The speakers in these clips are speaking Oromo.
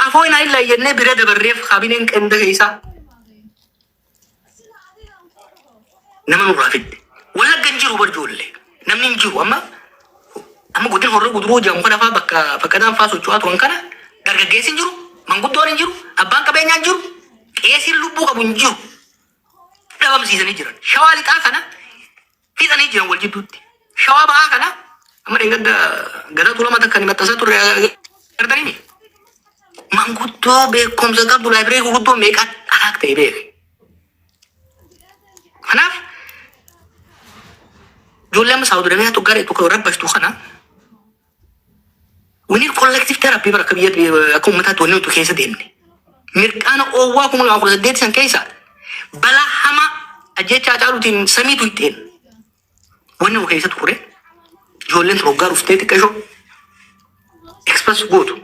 أفوين هاي لا يجني برد بالريف خابين عند كيسا نمن رافد ولا جنجرو برجولة نمن جرو أما قدر هرو قدرو جام كنا فكذا فاسو شوات وانكنا درجة جيسين جرو من قدر نجرو أبان كبين نجرو كيسين لبوا كبون جرو لا بمسي سنجرا شوالي تاكنا في سنجرا والجدود شواب آكنا أما إنك قدر طول ما تكني متساتور كرداني من قدر بكم زكاة بلايبري قدر ميكات أراك تيبه خناف جولة مساعد رميها تجاري تكورب بس تخنا وني الكولكتيف تيرابي بركبيات أكون متى توني وتكيسة ديني ميرك أنا أوواكم العقل الديت سن كيسة بلا حما أجيت أجارو تين سمي تويتين وني وكيسة تقولي جولة تروجار وفتيت كشو إكسبرس بوتو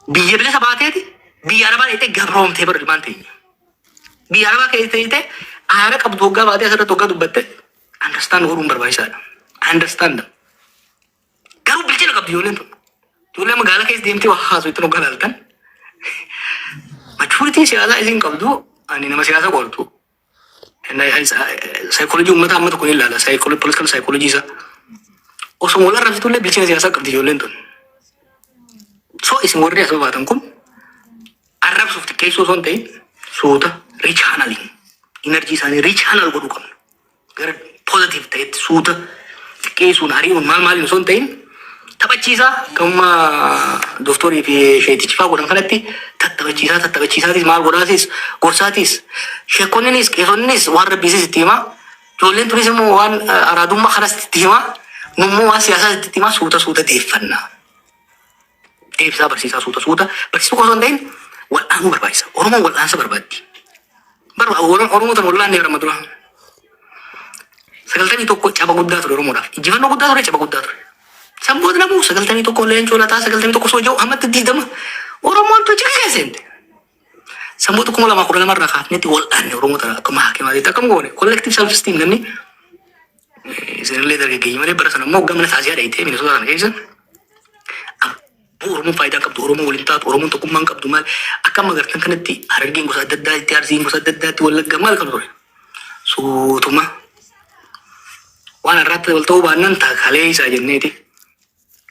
بيجيب لي سبعتي بياربا إيته جبرهم تبر المان تيجي بياربا كيسة أهارك أب دوغا بعدين أسرة دوغا دبته understand orang berbahasa understand kalau bicara kau jualan tu jualan mengalah kes diam tu wah so itu mengalah kan maturity siasa izin kau tu ani nama siasa kau tu psychology umat amat kau ni lala psychology political psychology sa oh semula rapi tu le bicara siasa kau jualan tu so isim orang dia sebab tangkum Arab sufti keso sonte sudah rechanneling energy sana rechanel guru kan gar positive tet sudah keso nari un mal sonte tapi cisa kama doktor ini syaitu cipa kurang kalati tapi cisa dis mal gorasis gorsatis shekonenis kesonenis warna bisnis tima jualan tu semua wan aradumma khalas tima numu siasa tima sudah defana defsa bersisa sudah bersisu kosong den wal anu berbaisa orang wal ansa berbadi baru orang tu mulan ni ramadullah sekaltan itu kok cabang gudda tu orang muda jangan gudda tu cabang gudda tu sambut namu sekaltan itu kau len cola ta sekaltan itu kau sojo amat di dama orang mau tu cakap sende sambut tu kau malah makul lamar nak ni wal anu orang muda kemah kemah itu kamu kau ni kolektif self esteem kan ni sebenarnya leader ke gimana berasa mau gambar saja ada itu minus orang kaisa orang faida kap orang ulintat orang untuk kumang kap dumal akan magartan kanati hargin gusa dadda ti arzin gusa dadda ti wala gamal kan so tuma wana rat wal tauba nan ta khale sa jenneti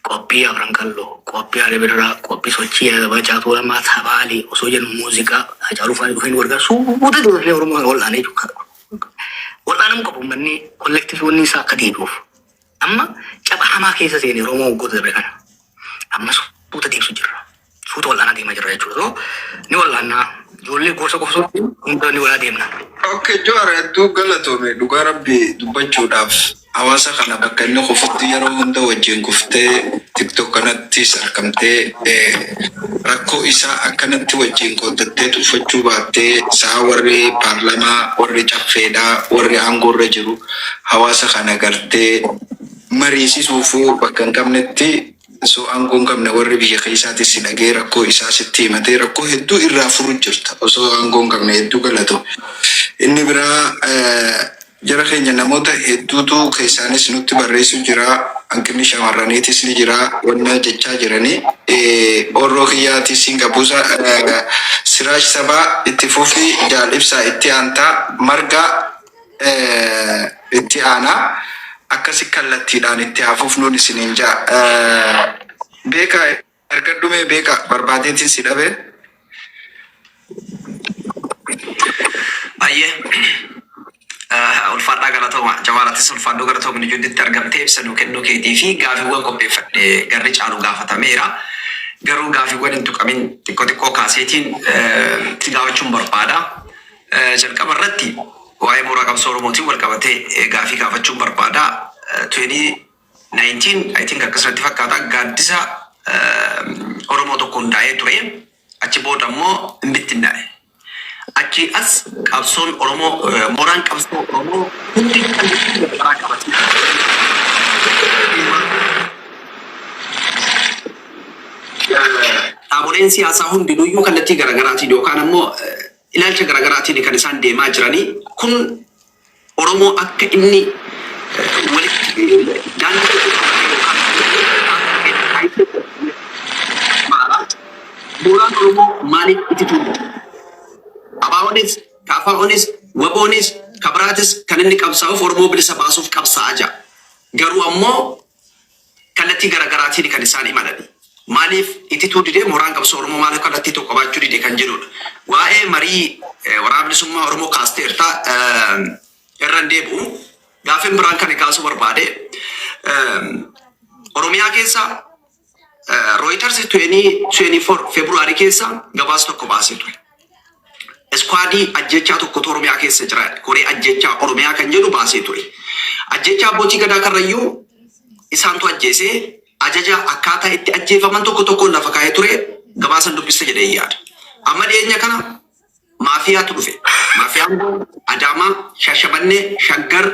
kopi orang kallo kopi are berra kopi sochi ya baca tu ma thabali so jen musika ajaru fani duhin warga su udah dulu orang wala ne juga wala nam ko bumni collective woni sa kadibu amma chaba hama kesa sini romo go de berkan amma sudah dia sujira sudah wala na dia majar itu so ni wala na jolle gosa gosa untuk ni wala dia na oke juara itu galato me duga rabbi dubachu daf awasa kana bakkan ko futti yaro hunda wajin gufte tiktok kanatti sarkamte rakko isa akanatti wajin ko datte tu fachu batte sawari parlama warri chaffeda warri angorre jiru hawasa kana garte marisi sufu bakkan kamnetti so anggung kam na warri biya kaisati sinage rakko isa sitti mate rakko heddu irra furu jirta so anggung kam na heddu galato inni bira jara kenya namota heddu tu kaisanis nutti barresu jira ankini shamarranitis ni jira wanna jecha jirani orro khiyati singabusa siraj saba ittifufi jal ibsa itti anta marga itti ana akasi kallattiidhaan itti hafuuf nuun isiniin jaa beeka argadhume beeka barbaadeetiin si dhabe ayye ulfaadhaa galatoma jawaalatis ulfaadhuu galatoma ni judditti argamtee ibsanuu kennuu keetii fi gaafiiwwan qopheeffadhe garri caalu gaafatameera garuu gaafiiwwan hin tuqamin xiqqoo kaaseetiin itti gaafachuun barbaada jalqaba irratti waa'ee mooraa qabsoo Oromootiin wal qabatee gaafii gaafachuun barbaada 2019 I think akkasumatti fakkaata gaaddisa Oromoo tokko hundaa'ee ture achi booda immoo hin bittinnaa'e achi as qabsoon Oromoo mooraan qabsoo Oromoo hundi kan garaa qabate dhaaboleen siyaasaa hundinuyyuu kallattii garaagaraatiin yookaan ammoo ilaalcha garaagaraatiin kan isaan deemaa jiranii kun Oromoo akka inni walitti daandii Bu'uuraan Oromoo maaliif itti tuulu? Abaabonis, Kaafaaonis, Waboonis, Kabiraatis kan inni qabsaa'uuf Oromoo bilisa baasuuf qabsaa'aa jira. Garuu ammoo kallattii garaagaraatiin kan isaan imalani. Maaliif itti tuudidee mooraan qabsoo Oromoo maaliif kallattii tokko baachuu dide kan jedhudha. Waa'ee marii waraana bilisummaa Oromoo kaasteerta irra deebi'u gaaffiin biraan kan kaasuu barbaade Oromiyaa keessa Reuters 24 Februaarii keessa gabaasa tokko baasee ture. Iskwaadii ajjechaa tokkotu Oromiyaa keessa jira. Koree ajjechaa Oromiyaa kan jedhu baasee ture. Ajjechaa abbootii gadaa Karrayyuu isaantu ajjeesee ajaja akkaataa itti ajjeefaman tokko lafa kaa'ee ture gabaasan dubbisa jedhee yaada. Amma dhiyeenya kana maafiyaatu dhufe. Maafiyaan Adaamaa, Shashamannee, Shaggar,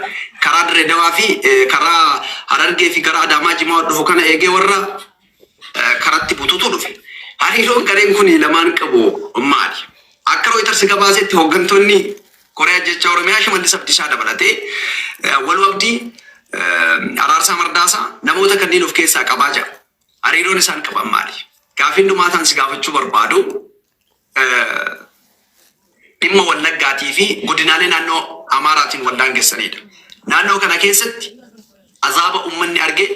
karaa Dirreedawaa fi karaa Harargee fi gara Adaamaa Jimaa dhufu kana eegee warra karatti bututu dhufe. Hariiroon gareen kun lamaan qabu maali? Akka Reuters gabaasetti hooggantoonni Koree ajjechaa Oromiyaa Shimallis Abdiisaa dabalatee wal wabdii Araarsaa Mardaasaa namoota kanneen of keessaa qabaa jira. Hariiroon isaan qaban maali? Gaaffiin dhumaataan si gaafachuu barbaadu dhimma Wallaggaatii fi godinaalee naannoo Amaaraatiin wal daangessanidha. Naannoo kana keessatti azaaba uummanni arge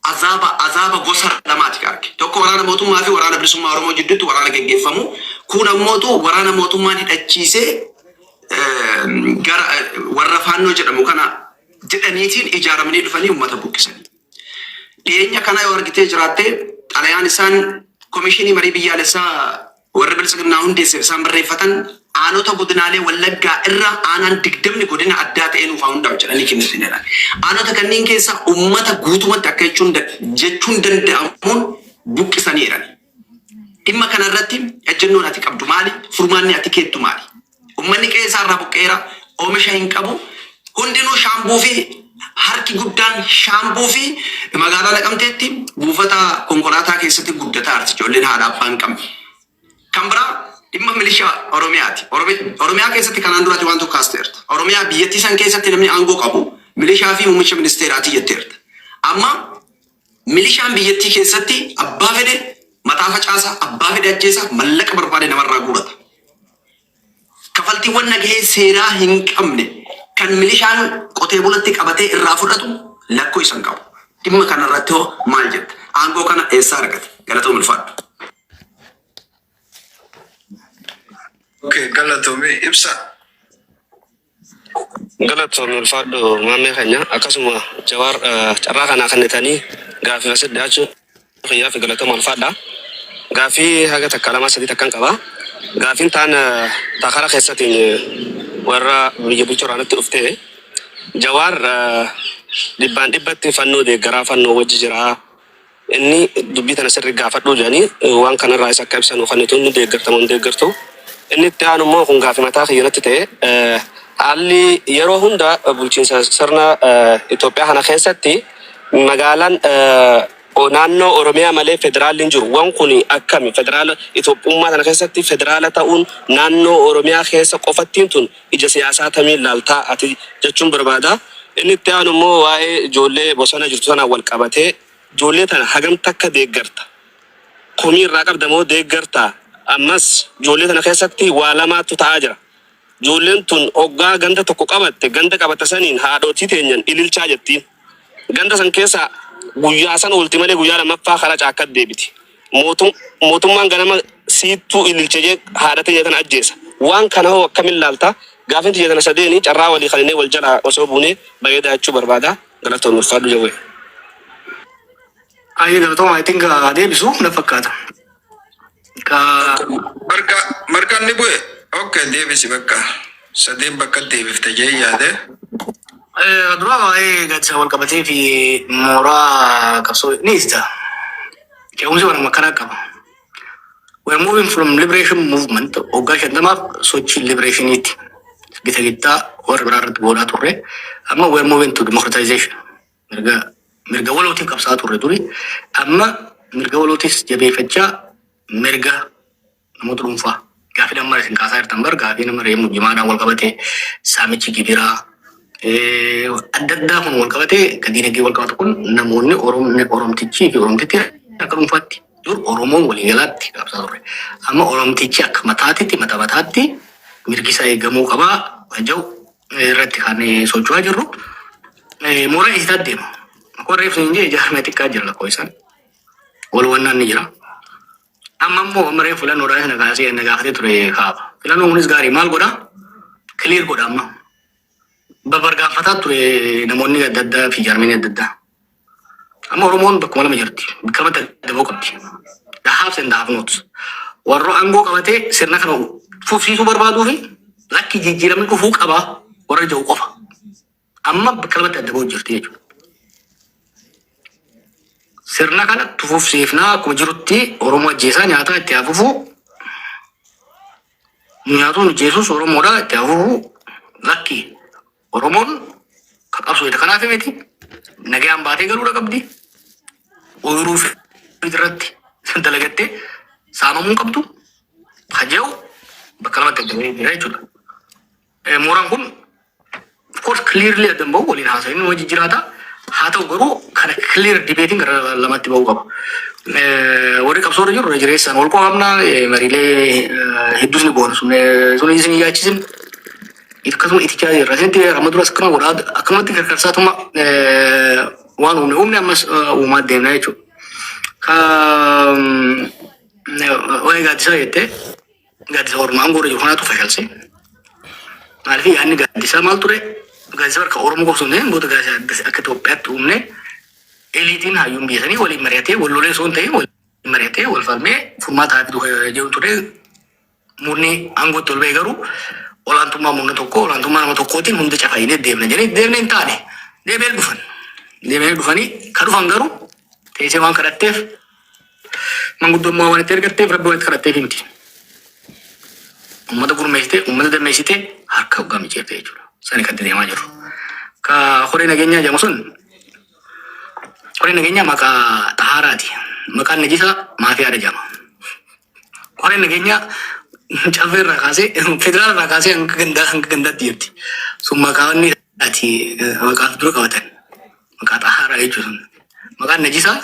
azaaba gosa lamaati arge. Tokko waraana mootummaa fi waraana bilisummaa Oromoo jidduutti waraana geggeeffamu. Kun ammoo waraana mootummaan hidhachiisee gara warra faannoo jedhamu kana jedhaniitiin ijaaramanii dhufanii uummata buqqisanii. Dhiyeenya kana yoo argitee jiraatte xalayaan isaan komishinii marii biyyaalessaa warra bilisiginnaa hundeesseef isaan barreeffatan aanota godinaalee Wallaggaa irra aanaan 20 godina addaa ta'ee nuufaa hundaa'u jedhanii kennitinedha. Aanota kanneen keessa uummata guutumatti akka jechuun danda'amuun buqqisanii jirani. Dhimma kanarratti ejjennoon ati qabdu maali? Furmaanni ati keettu maali? Uummanni qe'ee irraa buqqeera, oomisha hin qabu. Hundinuu shaambuu fi harki guddaan shaambuu fi magaalaa Naqamteetti buufata konkolaataa keessatti guddataa arti ijoolleen haadha abbaan qabdi. Kan biraa dhimma milishaa Oromiyaati. Oromiyaa keessatti kanaan duraati waan tokko kaasteerta. Oromiyaa biyyattii san keessatti namni aangoo qabu milishaa fi muummicha ministeeraati jetteerta. Amma milishaan biyyattii keessatti abbaa fedhe mataa facaasaa, abbaa fedhe ajjeesaa, mallaqa barbaade namarraa guurata. Kafaltiiwwan nagahee seeraa hin qabne kan milishaan qotee bulatti qabatee irraa fudhatu lakkoo isan qabu. Dhimma kanarratti hoo maal jetta? Aangoo kana eessaa argate? Galatoo milfaadhu. Okay, galatoomee ibsa. Galatoomee milfaadhu maamee keenya akkasuma Jawaar carraa kanaa kennitanii gaaffii asii dhiyaachuu xiyyaa fi galatooma milfaadha. Gaaffii haga takka lama sadii takkan qaba. Gaaffiin taan takara keessatiin warra biyya bulchuu irratti dhuftee Jawaar dhibbaan dhibbatti fannoo deeggaraa fannoo wajji jira. Inni dubbii tana sirrii gaafadhuu jedhanii waan kanarraa isa akka ibsan uffannetuun deeggartamuun deeggartu. Inni itti aanu immoo kun gaaffii mataa kiyyanatti ta'e haalli yeroo hunda bulchiinsa sirna Itoophiyaa kana keessatti magaalaan naannoo Oromiyaa malee federaalliin jiru. Waan kun akkami federaala Itoophiyaa kana keessatti federaala ta'uun naannoo Oromiyaa keessa qofattiin tun ija siyaasaa tamiin laaltaa ati jechuun barbaada. Inni itti aanu immoo waa'ee ijoollee bosona jirtu sanaan wal qabatee ijoollee tana hagam takka deeggarta? Komii irraa qabdamoo deeggarta? Ammas ijoollee tana keessatti waa lamaatu ta'aa jira. Ijoolleen tun hoggaa ganda tokko qabatte ganda qabata saniin haadhotii teenyan ililchaa jettiin. Ganda san keessa guyyaa san oolti malee guyyaa lammaffaa karaa caakkat deebiti. Mootummaan ganama siittuu ililchee haadha teenya tana ajjeesa. Waan kana hoo akkamiin laalta? Gaaffiin tiyya tana sadeeni carraa walii kaninee wal jalaa osoo buunee bareedaa jechuu barbaada. Galatoon ulfaadhu jawwee. Ayi galatooma I think deebisu na fakkaata. Markaan ni bu'e. Okay, deebisi bakka. Sadeen bakka deebifte jee yaade. Dura waa'ee gaadisa wal qabatee fi mooraa qabsoo ni ibsa. Ce'umsi waan makkaraa qaba. We're moving from liberation movement hoggaa shantamaaf sochii liberationiiti. Gita gittaa warra biraa irratti godhaa turre. Amma we're moving to democratization. Mirga walootiin qabsaa turre duri. Amma mirga walootis jabeeffachaa mirga namoota dhuunfaa. Gaaffii namni isin kaasaa jirtan bar gaaffii nama reemu jimaadhaan wal qabatee saamichi gibiraa adda kun wal qabatee gadi nagee wal qabatu kun namoonni Oromtichi fi Oromtitti akka dhuunfaatti dur Oromoon waliigalaatti qabsaa ture. Amma Oromtichi akka mataatitti mataatti mirgi isaa eegamuu qabaa wajjau irratti kan socho'aa jirru. Mooraa isaa deema. Akkuma reefsi hin jee ijaarame xiqqaa jira lakkoo isaan. Wal wannaan ni jira. Amma immoo amma reefu filannoodhaan isa nagaafatee ture kaaba. Filannoon kunis gaarii maal godhaa? Kiliir godha amma. Babargaafataa ture namoonni adda addaa fi jaarmeen adda addaa. Amma Oromoon bakkuma lama jirti. Bakka lamatti daboo qabdi. The haves and the have nots. Warro aangoo qabatee sirna kana fufsiisuu barbaaduu fi lakki jijjiiramni dhufuu qabaa warra jiru qofa. Amma bakka lamatti daboo jirti jechuudha. Sirna kana fufsiifnaa akkuma jirutti Oromoo ajjeesaa nyaataa itti hafufuu nyaatuun Jeesus Oromoodhaa itti hafufuu lakki Oromoon kan qabsoo kanaaf miti nagaan baatee galuudha qabdi. Ooyiruu fi irratti dalagattee saamamuu qabdu haja'u bakka lamatti dabee jira jechuudha. Mooraan kun of course clearly addan bahu waliin haasa'in hojii jiraata. Haa ta'u garuu kana clear debating gara lamatti bahuu qaba. Warri qabsoorra jiru irra jireessaan wal qo'amnaa mariilee hedduus ni boonu sun isin yaachisin akkasuma itichaa jirra. Isinti amma duras akkuma godhaa akkumatti gargaarsaatuma waan uumne ammas uumaa deemna jechuudha. Waa'ee gaaddisaa jettee gaaddisa Oromaan goora jiru kanaatu fashalse. Maaliif yaadni gaaddisaa maal ture? Gaaddisa harka Oromoo qofsoon booda gaaddisa akka Itoophiyaatti uumne eliitiin hayyuun biyyatanii waliin mari'atee wal lolee osoo hin ta'in waliin mari'atee wal falmee furmaata haa jiru ture. Murni aangootti ol ba'e garuu olaantummaa murna tokko olaantummaa nama tokkootiin hunda cafayinee deemna jedhanii deemnee hin taane deemee dhufan. Deemee dhufanii kan dhufan garuu teessee waan kadhatteef manguddummaa waan itti ergatteef rabbi waan itti kadhatteef miti. Uummata gurmeessitee uummata dammeessitee harka hoggaa mijeeftee jechuudha. Sani kan deemaa jiru. Ka horee nageenyaa jedhamu sun horee nageenyaa maqaa xahaaraati. Maqaan najisaa maafiyaadha jedhama. Horee nageenyaa caffee irraa kaasee federaal irraa kaasee hanga gandaatti jirti. Sun maqaawwanni ati maqaa dura qabatan. Maqaa xahaaraa jechuun maqaan najisaa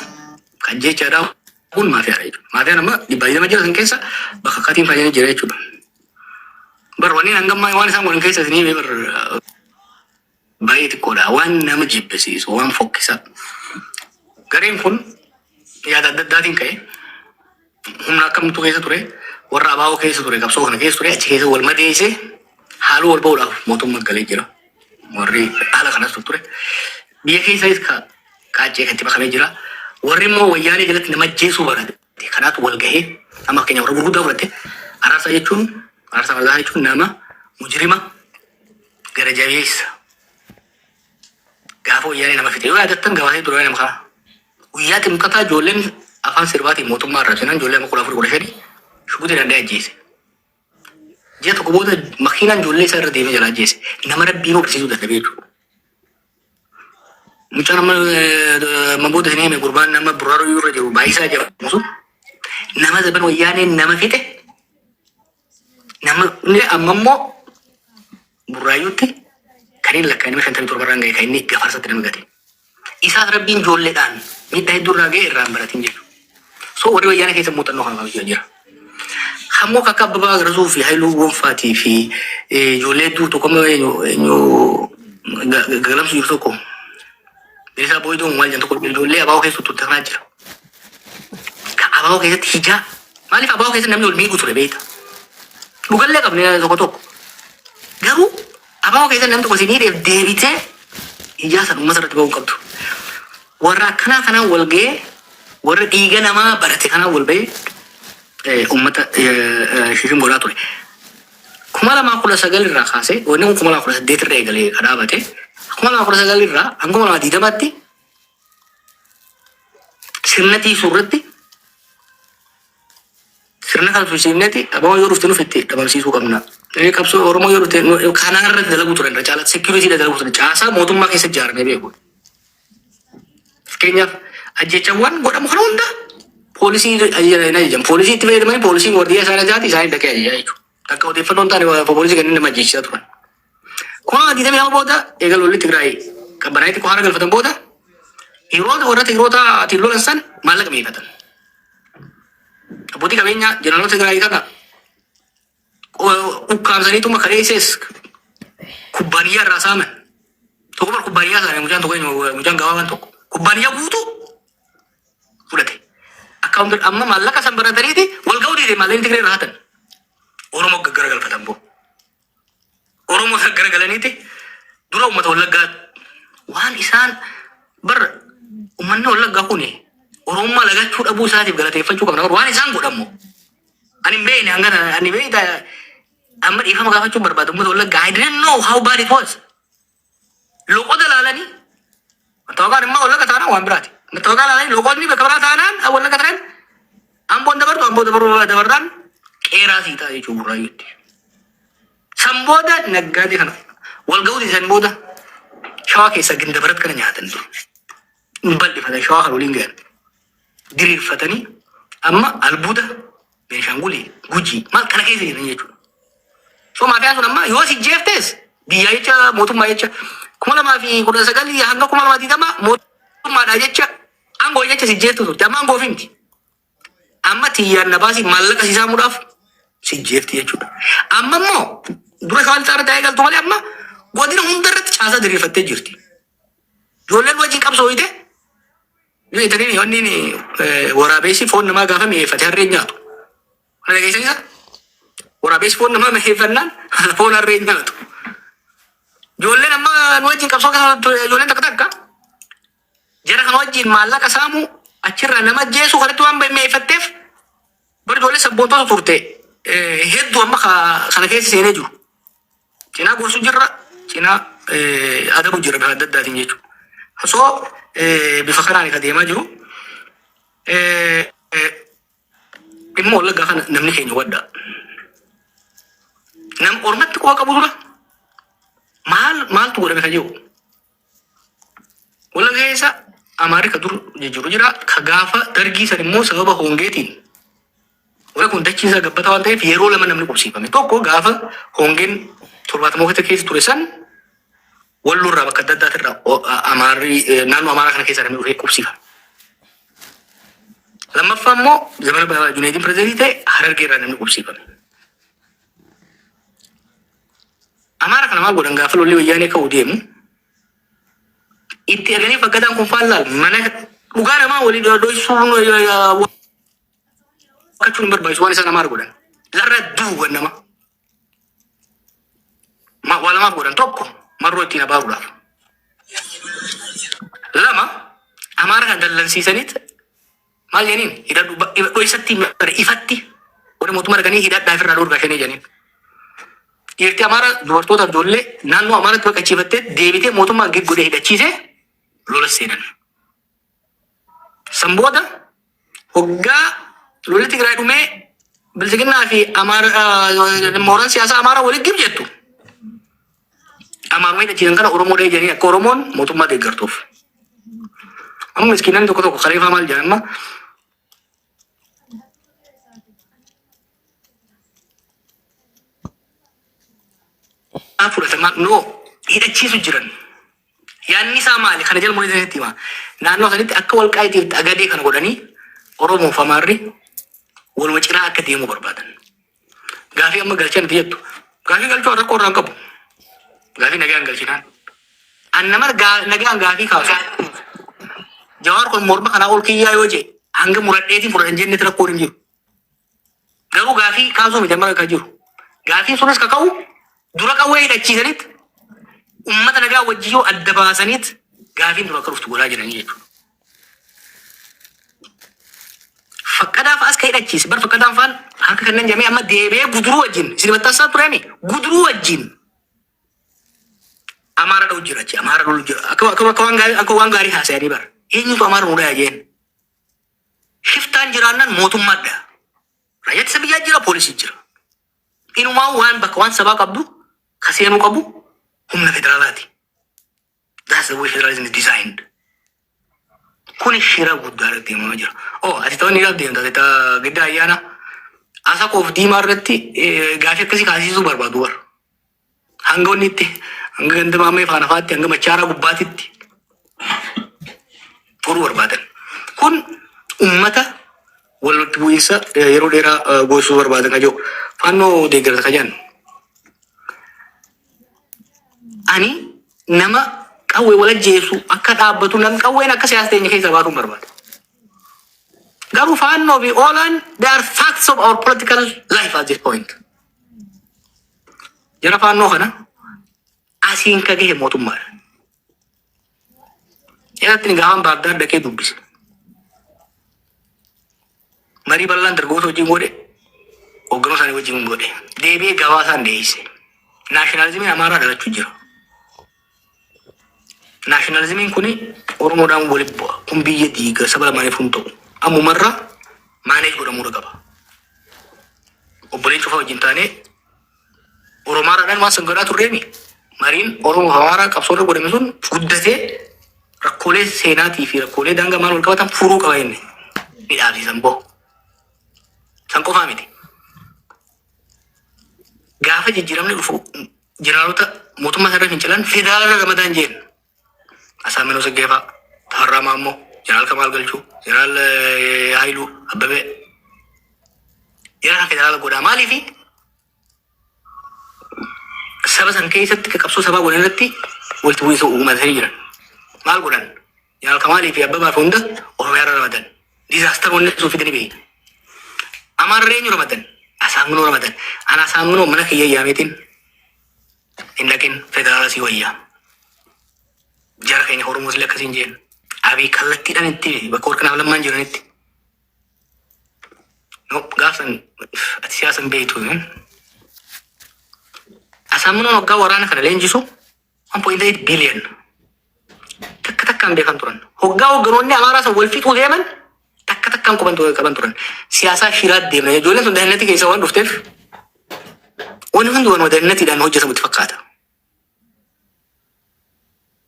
kan jechaadhaa kun maafiyaadha jechuudha. Maafiyaan amma dhibbaa lama jira san keessa bakka akkaatiin fayyanii jira jechuudha. Barwanii hangammaa waan isaan godhan keessa isinii baay'ee xiqqoodha. Waan nama jibbisiisu waan fokkisa. Gareen kun yaada adda addaatiin ka'e humna akkamtu keessa ture warra abaaboo keessa ture qabsoo kana keessa ture achi keessa wal madeessee haaluu wal ba'uudhaaf mootummaa galee jira. Warri haala kanas ture. Biyya keessas qaaccee kan itti makamee jira. Warri immoo wayyaanee jalatti nama ajjeesuu barate. Kanaatu wal gahee amma fakkeenya warra gurguddaa fudhatte araarsaa jechuun nama mujrima gara jabeessa. Gaafa wayyaanee nama fite yoo yaadattan gabaasee dura nama kana. Guyyaa ximqataa ijoolleen afaan sirbaatiin mootummaa arrabsinan ijoollee amma 14-15 shukutii danda'e ajjeese. Ji'a tokko booda makiinaan ijoollee isaa irra deemee jala ajjeese. Nama rabbiin horsiisuu dadhabee jechuudha. Mucaan amma booda isin hime gurbaan nama burraaroo irra jiru baay'isaa jedhamu sun nama zaban wayyaanee nama fixe nama amma immoo burraayyuutti kan inni lakkaa'inima 57 irraan ga'e kan inni gafarsatti nama gate. Isaas rabbiin ijoolleedhaan miidhaa hedduu irraa ga'e irraan baratiin jechuudha. So warri wayyaanee keessa muuxannoo kana qabachaa jira. Hammoo akka Abbabaa Garasuu fi Haayiluu Gonfaatii fi ijoollee hedduu tokkommoo galamsu jiru tokko. Bisa boydoon maal jedhan tokko ijoollee abaaboo keessatti tuttamaa jira. Ka abaaboo keessatti hijaa maaliif abaaboo keessatti namni ol miidhu ture beekta. Dhugallee qabne tokko tokko. Garuu abaaboo keessatti namni tokko sinii deebitee hijaa san uummata irratti bahuu qabdu. Warra akkanaa kanaan wal ga'ee warra dhiiga namaa barate kanaan wal ba'ee uummata shirin godhaa ture. 2019 irraa kaasee wanni 2018 irraa eegalee kan dhaabate 2019 irraa hanga 2020tti sirna tiisuu irratti sirna kan tuusiifnetti abaaboo yoo dhufte nufitti dhabamsiisuu qabna. Qabsoo Oromoo yoo dhufte kanaan irratti dalaguu turan irra caalatti seekuriitiidha dalaguu turan caasaa mootummaa keessa ijaaramee beeku. Fakkeenyaaf ajjechawwan godhamu kana hunda poolisii ajajjan poolisii itti fayyadamanii poolisiin wardiyyaa isaan ajaati isaan dhaqee ajajaa jechuudha. Akka odeeffannoon taane poolisii kanneen nama ajjechisaa turan. Kuma 22 booda eegal lolli Tigraay qabbanaa'etti qofaara galfatan booda hiroota warra Tigroota tiin lolan san maallaqa meeqatan. abbootii qabeenyaa jeneraaloota Tigraay kana ukkaamsaniituma kadheesses kubbaaniyyaa irraa saaman. Tokko bar kubbaaniyyaa saame mucaan gabaabaan tokko kubbaaniyyaa guutuu fudhate. Akka amma maallaqa san barataniiti wal ga'uu diide maallaqni Tigree irraa hatan. Oromoo gaggaragalfatan boo. Oromoo gaggaragalaniiti dura uummata Wallaggaa waan isaan bar uummanni Wallaggaa kuni Oromummaa lagachuu dhabuu isaatiif galateeffachuu qabna. Waan isaan godhamu ani hin beekne hangana ani beekta amma dhiifama gaafachuu barbaadu uummata Wallaggaa. I didn't know how bad it was. Loqoda laalanii matawaqaan immoo Wallagga taanaan waan biraati. Matawaqaa laalanii loqodni bakka biraa taanaan Wallagga taanaan amboon dabartaan qeeraa sii ta'a jechuu burraayyuutti. San booda naggaadee kana wal ga'uuti san booda shawaa keessa gindabarat kana nyaatan jiru. Hin bal'ifatan shawaa kan waliin gahan. Diriirfatanii amma albuuda Beenshaangulii Gujii maal kana keessa jiran jechuudha. So maafiyaan sun amma yoo si jeeftees biyyaa jecha mootummaa jecha 2019 hanga 2020 mootummaadhaa jecha aangoo jecha si jeeftu turte amma aangoo miti. Amma tiyyaan na baasii maallaqa sisaamuudhaaf si jeefti jechuudha. Amma immoo dura shawaa lixaarra taa'ee galtu malee amma godina hundarratti caasaa diriirfattee jirti. Ijoolleen wajjin qabsooyite itanii wanni waraabessi foon namaa gaafa mi'eeffate harreen nyaatu. Kana dhageessanisa waraabessi foon namaa mi'eeffannaan foon harreen nyaatu. Ijoolleen amma nu wajjin qabsoo ijoolleen takka jara kan wajjin maallaqa saamu achirraa nama jeesuu kanatti waan mi'eeffatteef bari ijoollee sabboontoota turte hedduu amma kana keessa seenee jiru. Cinaa gorsuu jirra, cinaa adabu jirra bifa adda addaatiin jechuudha. Osoo bifa kanaan kan deemaa jiru dhimma Wallaggaa kana namni keenya waddaa. Nam ormatti qofa qabu tura maaltu godhame kan jiru. Wallagga keessa Amaarri ka dur jijjiiru jira ka gaafa dargii san immoo sababa hongeetiin wala kun dachiisaa gabbata waan ta'eef yeroo lama namni qubsiifame. Tokko gaafa hongeen 70 keessa ture san wallurraa bakka adda addaatirraa Amaarri naannoo Amaaraa kana keessa namni dhufee qubsiifame. Lammaffaa immoo zamana Junaaydiin pirezidentii ta'e Harargeerraa namni qubsiifame. Amaaraa kana maal godhan gaafa lolli wayyaanee ka'uu deemu itti erganii fakkataan kun faallaal mana dhugaa namaa walii dho'isuun wakkachuun hin barbaachisu waan isaan Amaara godhan. Larra duuban nama. Waa lamaaf godhan tokko marroo ittiin abaaruudhaaf. Lama Amaara kan dallansiisaniit maal jeniin hidhadhu dho'isatti ifatti warri mootummaa arganii hidhadhaa ofirraa dhoorgaa shanee jeniin. Dhiirti Amaara dubartootaaf ijoollee naannoo Amaaraatti baqachiifattee deebitee mootummaa godhee hidhachiisee lola seenan. San booda hoggaa lolli Tigraay dhumee Bilisiginnaa fi mooraan siyaasaa Amaaraa walitti jettu. Amaaruma hidhachiisan kana Oromoo dhahee jedhanii akka Oromoon mootummaa deeggartuuf. Amma miskiinaan tokko kareefaa maal jedhan amma fudhatamaa hidhachiisu jiran. Yaanni isaa maali? Kana jala murii sanitti hima. Naannoo sanitti akka Walqaayiitiif Agadee kana godhanii Oromoo fi Amaarri waluma ciraa akka deemuu barbaadan. Gaafii amma galchan jettu. Gaafii galchuu rakkoo irraa hin qabu. Gaafii nagaan galchinaan. An nama nagaan gaafii kaasu. Jawaar kun morma kanaa ol kiyyaa yoo jee hanga muradheetiin fudhatan jennetti rakkoon hin jiru. Garuu gaafii kaasuu miti amma kan jiru. Gaafiin sunis kaka'u dura qawwee hidhachiisanitti ummata nagaa wajji yoo adda baasaniit gaafiin dura akka dhuftu godhaa jiranii jechuudha. Fakkadaaf as ka hidhachiise bar fakkadaan faan harka kannan jamee amma deebi'ee guduruu wajjin isin maxxansaa tureemi guduruu wajjin Amaara dha'u jira achi Amaara dha'u jira akka waan gaarii haasa'anii bara eenyutu Amaara nu dhayaa jeen shiftaan jiraannan mootummaadha raayyaa ittisa biyyaa jira poolisii jira inumaa waan bakka waan sabaa qabdu ka seenuu qabu humna federaalaati. That's the way federalism is designed. Kuni shira guddaa irratti himamaa jira. Ati ta'uu ni deemta. Ati gidda ayyaana asa koof diimaa irratti gaafii akkasii kaasisuu barbaadu warra. Hanga wanni itti hanga ganda maamee faana faatti hanga machaaraa gubbaatitti turuu barbaadan. Kun ummata walitti bu'iinsa yeroo dheeraa goosuu barbaadan ka jiru faannoo deeggarsa ka jedhan. Ani nama qawwee wal ajjeesu akka dhaabbatu namni qawween akka siyaasa teenya keessa baatuun barbaada. Garuu faannoo fi oolaan they are facts of our political life at this point. Jara faannoo kana asiin ka gahe mootummaadha. Irratti ni gaafan baaddaa dhaqee dubbise. Marii bal'aan dargaggoota wajjin godhe, hoogganoo isaanii wajjin godhe. Deebi'ee gabaasaan dhiyeesse. Naashinaalizimiin Amaaraa dhalachuu jira. Naashinaalizimiin kuni Oromoodhaan walitti bu'a. Kun biyya diiga saba lamaaniif hin ta'u. Ammumarraa maaneej godhamuu qaba. Obboleen cufaa wajjin taanee Oromaadhaan waan sangadaa turreemi. Mariin Oromoo Amaaraa qabsoorra godhame sun guddatee rakkoolee seenaatii fi rakkoolee daangaa maal wal qabatan furuu qaba inni. Ni dhaabsisan boo. San qofaa miti. Gaafa jijjiiramni dhufu jeneraaloota mootummaa sarara fincilan federaalaa ramadaan jeen. Asaaminoo Saggeefaa, Tafarraa Maammoo, jeneraal Kamaal Galchuu, jeneraal Haayiluu Abbabee. Jeneraal federaala godhaa maaliifi saba san keessatti qabsoo sabaa godhan irratti walitti bu'iinsa uumatanii jiran. Maal godhan? Jeneraal Kamaalii fi Abbabaa fi hunda Oromiyaa irra ramadan. Diizaastar wanni sun fidanii beeku. Amaarree eenyu ramadan? Asaaminoo ramadan. Ana asaaminoo mana kiyya yaameetiin hin dhaqin federaala sii wayyaa. Jara keenya Oromoos illee akkasiin jeen. Abii kallattiidhaan itti bakka warqanaaf lammaan jiranitti. Gaafsan ati siyaasan beektu. Asaaminoo waggaa waraana kana leenjisu 1.8 billion. Takka takkaan beekan turan. Hogganoonni Amaaraa san wal fixuu deeman takka takkaan qaban turan. Siyaasaa shiraat deemna. Ijoolleen sun dahinnatii keessa waan dhufteef wanni hundi waan dahinnatiidhaan hojjetamutti fakkaata.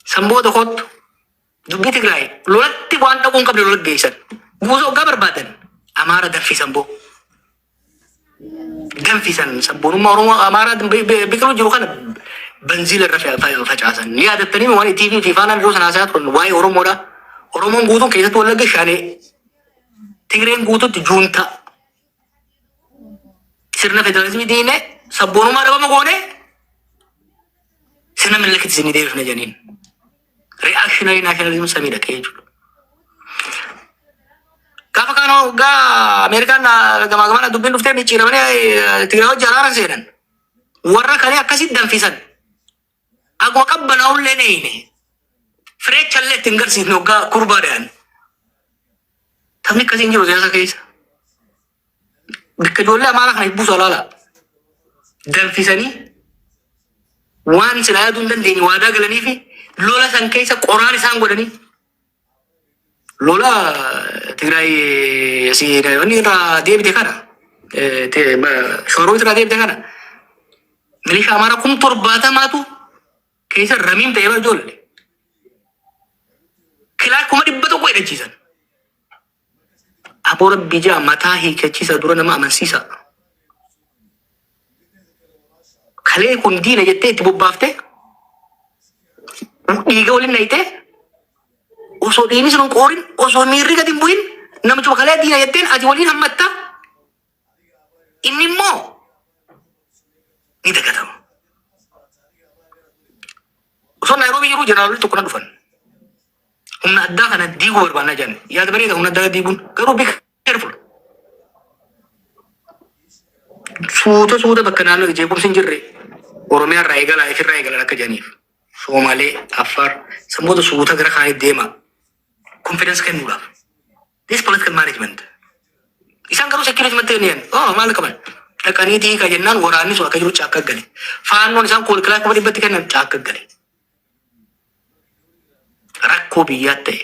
Samboota kottu dubbii Tigraay lolatti waan dhaquun qabne lola geessan. Guutuu hoggaa barbaadan Amaara danfisan boo. Danfisan sabboonummaa Oromoo Amaaraa biqiluu jiru kana benziila irra facaasan. Ni yaadattanii waan TV fi faanaan yeroo sana haasaa turan waa'ee Oromoodha. Oromoon guutuun keessatti Wallagga shaanee. Tigreen guutuutti juunta. Sirna federaalizimii diinee sabboonummaa dhabama goonee sirna milikiti isinii deebifna janiin. Reactionary nationalism samii dhaqee jechuudha. Gaafa kana hoggaa Ameerikaan gamaa gamaan dubbiin dhuftee micciiramanii Tigraay hojii araaran seenan. Warra kanii akkasitti danfisan. Akkuma qabbanaa'ullee neeyine. Fireechallee ittiin garsiifne hoggaa kurbaadhaan. Taphni akkasiin jiru siyaasa keessa. Bakka ijoollee Amaaraa kana buusu alaala. Danfisanii waan silaa yaaduu hin dandeenye waadaa galanii fi lola san keessa qoraan isaan godhanii. Lola Tigraay wanni irraa deebite kana. Shooroo irraa deebite kana. Milishaa Amaaraa 70,000 keessa ramiin ta'ee ijoollee. Kilaa 100,000 hidhachiisan. Aboora bijaa mataa hiikachiisa dura nama amansiisa. Kalee kun diina jettee itti bobbaaftee dhiiga waliin nayitee osoo dhiigni sun qoorin osoo miirri gadi hin bu'in namichuma kalee diina jetteen ati waliin hammattaa inni immoo ni dagatama. Osoo Naayiroobii jiru jeneraaloonni tokko na dhufan. Humna addaa kana diiguu barbaannaa jiran. Yaada bareeda humna addaa diiguun garuu be careful. Suuta bakka naannoo jeequmsi hin jirre Oromiyaa irraa eegalaa ifirraa eegalan akka jedhaniif. Somaalee, Affaar, sammuu suuta gara kaanitti deema. Confidence kennuudhaaf. This political management. Isaan garuu security management maal qaban? Dhaqanii diigaa jennaan waraanni sun akka jiru caakka gale. Faannoon isaan koolkilaa kuma dhibbatti kennan caakka gale. Rakkoo biyyaa ta'e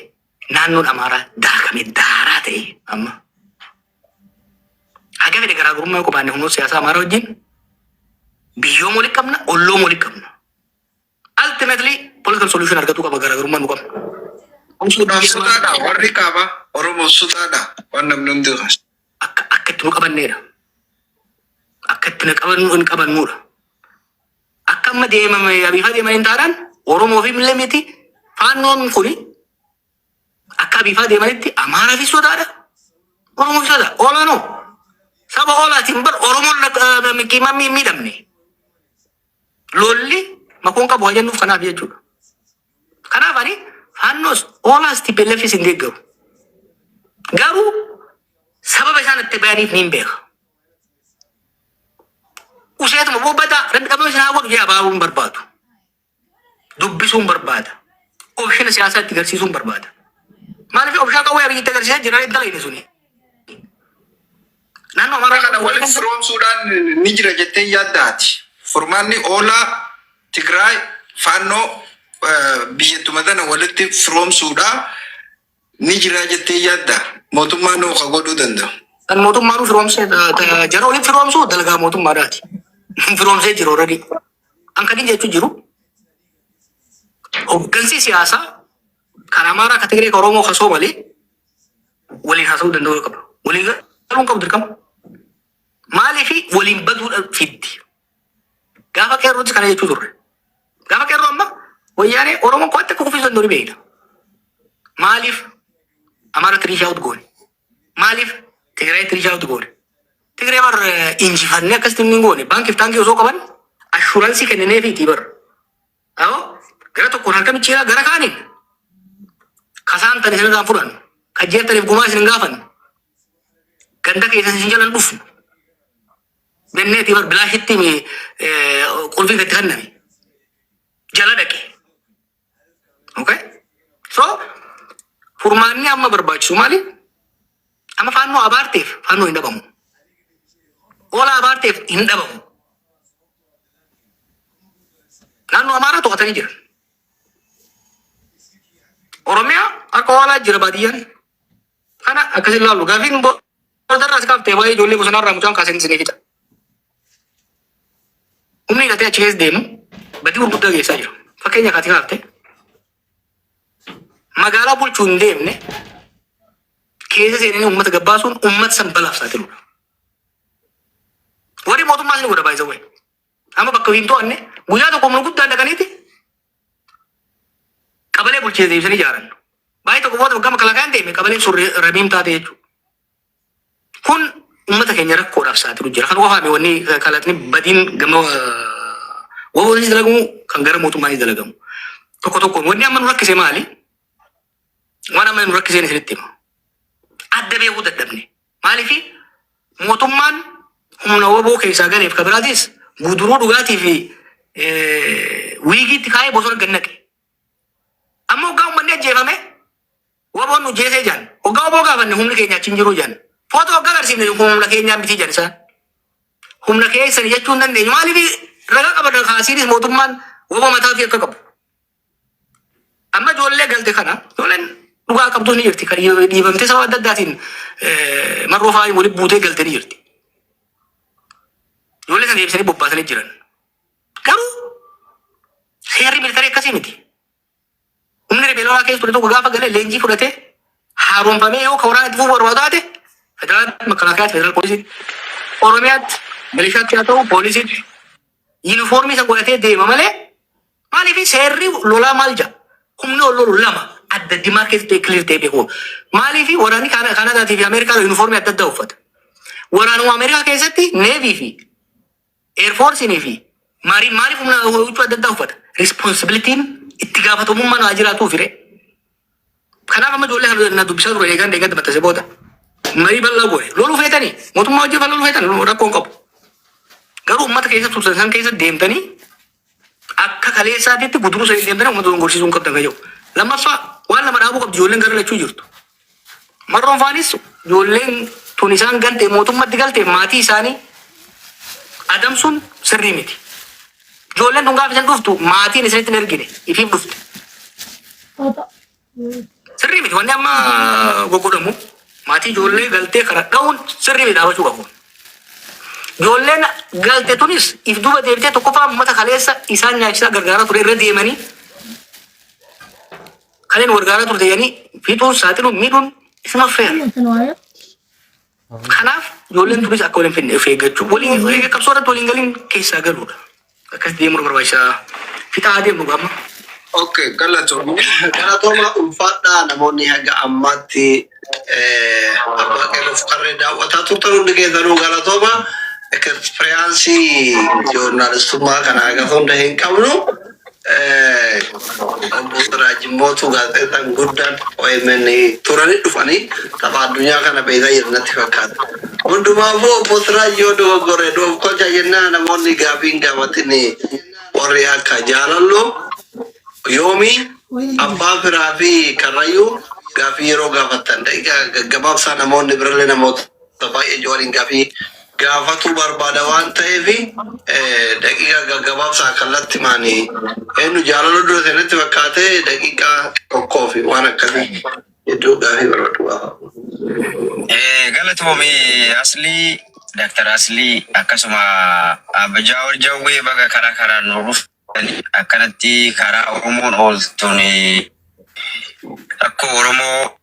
naannoon Amaaraa daakame daaraa ta'e amma. Haga fedhe garaagarummaa yoo qabaanne humnoota siyaasaa Amaaraa wajjin biyyooma walitti qabna, ollooma walitti qabna. Ultimately political solution argatu qaba garaagarummaa nu qabna. Sodaadha warri qaba Oromoo sodaadha waan namni hundi qabu. Akka itti nu qabanneedha. Akka itti nu qabannuudha. Akka amma deemame abiifaa deeman hin taanaan Oromoo fi millee miti. Faannoon kuni akka abiifaa deemanitti Amaaraa fi sodaadha. Oromoo isa olaanoo saba olaatiin bar Oromoon mikiimaa miidhamne lolli makoon qabu jennuuf kanaaf jechuudha. Kanaaf ani faannoos olaas TPLF hin deeggaru. Garuu sababa isaan itti bayaniif ni beeka. Useetuma bobbata dadhabama isin haa godhu jee abaabuun barbaadu. Dubbisuun barbaada. Opshina siyaasaa itti agarsiisuun barbaada. Maaliif opshaa qawwee abiyyitti agarsiisaa jiran itti galayne suni. Naannoo Mara kana walitti firoomsuudhaan ni jira jettee yaaddaati. Furmaanni oolaa Tigraay faannoo biyyattuu tana walitti firoomsuudhaan ni jira jettee yaadda. Mootummaan nuu ka godhuu danda'u. Kan mootummaan nuu firoomsee jara walitti firoomsuu dalagaa mootummaadhaati. Firoomsee jiru already. An kadin jechuu jiru. Hooggansi siyaasaa kan Amaaraa ka Tigree ka Oromoo ka Soomalee waliin haasa'uu danda'uu qaba. Waliin galuun qabu dirqama. Maaliifi waliin baduudha fiddi. Gaafa qeerrootti kana jechuu turre. Gaafa qeerroo amma wayyaanee Oromoo qo'atte akka kufisu danda'u ni beekna. Maaliif Amaara tirishaa ut goone? Maaliif Tigraay tirishaa ut goone? Tigree bar injifannee akkasitti hin goone. Baankiif taankii osoo qaban ashuraansii kennineefiitii bar. Awoo gara tokkoon harka micciiraa gara kaaniin kasaan tan isin irraa furan kajjeertaniif gumaa isin hin gaafan ganda keessan isin jalan dhufnu benneetii bar bilaashitti qulfiin itti kenname jala dhaqe. Okay? So furmaanni amma barbaachisu maali? Amma faannoo abaarteef faannoo hin dhabamu. Ola abaarteef hin dhabamu. Naannoo Amaaraa to'atanii jiran. Oromiyaa akka oolaa jira baadiyyaan. Kana akkasin laallu gaafiin boodarraas kaaftee baay'ee ijoollee bosonarraa mucaan kaasanii isin eegita. Humni hidhatee achi keessa deemu badii gurguddaa geessaa jira. Fakkeenya kaatii kaaftee magaalaa bulchuu hin deemne keessa seenanii uummata gabbaasuun uummata san balaaf saaxiluudha. Warri mootummaa isin godha baay'isa wayi. Amma bakka hin to'anne guyyaa tokko humna guddaan dhaqaniiti qabalee bulchiinsa deebisanii ijaaran. Baay'ee tokko booda gama kalaqaan deeme qabaleen sun rabiim taate jechuudha. Kun uummata keenya rakkoodhaaf saaxilu jira. Kan wafaame wanni kalaqni badiin gama waboonis dalagamu kan gara mootummaanis dalagamu. Tokko tokkoon wanni amma nu rakkise maali? Waan amma nu rakkiseen isinitti hima. Adda beekuu dadhabne. Maaliifi mootummaan humna waboo keessaa galeef kabiraatis guduruu dhugaatii fi wiigiitti kaa'ee bosona gannaqe. Amma hoggaa uummanni ajjeefame waboon nu jeesee jaan. Hoggaa waboo gaafanne humni keenya achi hin jiru jaan. Footoo hoggaa agarsiifne humna keenyaan bitii jaan isaan. Humna keessan jechuu hin dandeenyu. Maaliif ragaa qaban kaasiinis mootummaan waboo mataa fi akka qabu. Amma ijoollee galte kana ijoolleen dhugaa qabdu ni jirti. Kan dhiibamtee sababa adda addaatiin marroo fa'aa walitti buutee galte ni jirti. Ijoollee sana deebisanii bobbaasanii jiran. Garuu seerri militarii akkasii miti. Humni ribeelolaa keessa ture tokko gaafa galee leenjii fudhatee haaromfamee yoo ka waraana itti fufuu barbaadu taate federaal makalaakaatti federaal poolisiitti Oromiyaatti milishaatti haa ta'u poolisiitti yuunifoormii isa godhatee deema malee maaliif seerri lolaa maal jaa humni ol lolu lama adda dimaa keessatti kilir ta'e beeku maaliif waraanni Kaanadaatii fi Ameerikaa yuunifoormii adda addaa uffata. Waraanuma Ameerikaa keessatti neevii fi eerfoorsinii fi maaliif humna huccuu adda addaa uffata. Responsibilitiin itti gaafatamummaa naa jiraatuu fire. Kanaaf amma ijoollee kana dubbisaa ture eegan deeggan dabattase booda. Marii bal'aa goone. Loluu feetanii mootummaa hojii kan loluu feetan rakkoon qabu. Garuu uummata keessa tursan san keessa deemtanii akka kaleessaatitti guduruu sanii deemtanii uummata dongorsiisuu hin qabdan fayyadu. Lammaffaa waan lama dhaabuu qabdi ijoolleen gara lachuu jirtu. Marroon faanis ijoolleen tun isaan galte mootummatti galte maatii isaanii adamsuun sirrii miti. Ijoolleen tun gaafa isin dhuftu maatiin isinitti hin ergine ifiif dhufte. Sirrii miti wanni amma goggodamu maatii ijoollee galtee kana dha'uun sirrii miti dhaabachuu qabu. Ijoolleen galte tunis if duuba deebitee tokkoffaa uummata kaleessa isaan nyaachisaa gargaaraa ture irra deemanii kaleen gargaaraa turte jedhanii fixuun saaxiluun miidhuun isuma feera. Kanaaf ijoolleen turis akka waliin finne of eeggachuu waliin qabsoo irratti waliin galiin keessaa galuudha. Akkas deemuu barbaachisaa fixaa deemu gama Okay, galatoomne. Galatooma ulfaadhaa namoonni haga ammaatti abbaa qeerroof qarree daawwataa turtan hundi keessanuu galatooma. Ekspiriyaansii joornaalistummaa kana haga hunda hin qabnu. Obbo Siraajimootu gaazexeessaan guddaan OMN turanii dhufanii tapha addunyaa kana beekaa jiranitti fakkaata. Hundumaafuu obbo Siraaj yoo dogoggore kolcha jennaa namoonni gaafiin gaafatini warri akka jaalalloo yoomi abbaa firaa fi karrayyuu gaafii yeroo gaafattan daqiiqaa gabaabsaa namoonni birallee namoota baay'ee waliin gaafii gaafatu barbaada waan ta'eef daqiiqaa gabaabsaa kallattii maanii eenyu jaalaloo dura seenatti fakkaatee daqiiqaa tokkoo fi waan akkasii hedduu gaafii barbaadu gaafa. Galatoome Aslii Dr. Aslii akkasuma Abajaa Warjawwee baga karaa karaa nuuf akkanatti karaa Oromoon ooltuun akka Oromoo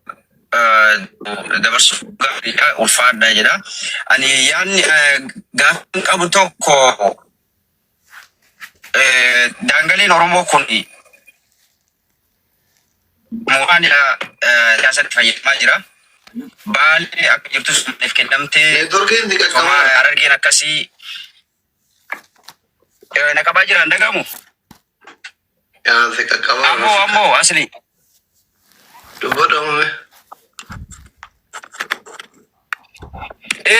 dabarsuuf gaariidha ulfaadhaa jedha. Ani yaadni gaaffiin qabu tokko daangaleen Oromoo kun moo'aanidha siyaasatti fayyadamaa jira. Baalee akka jirtu sunniif kennamtee Harargeen akkasii naqabaa jiran dhagamu. Ammoo Aslii. Dubbadhamume.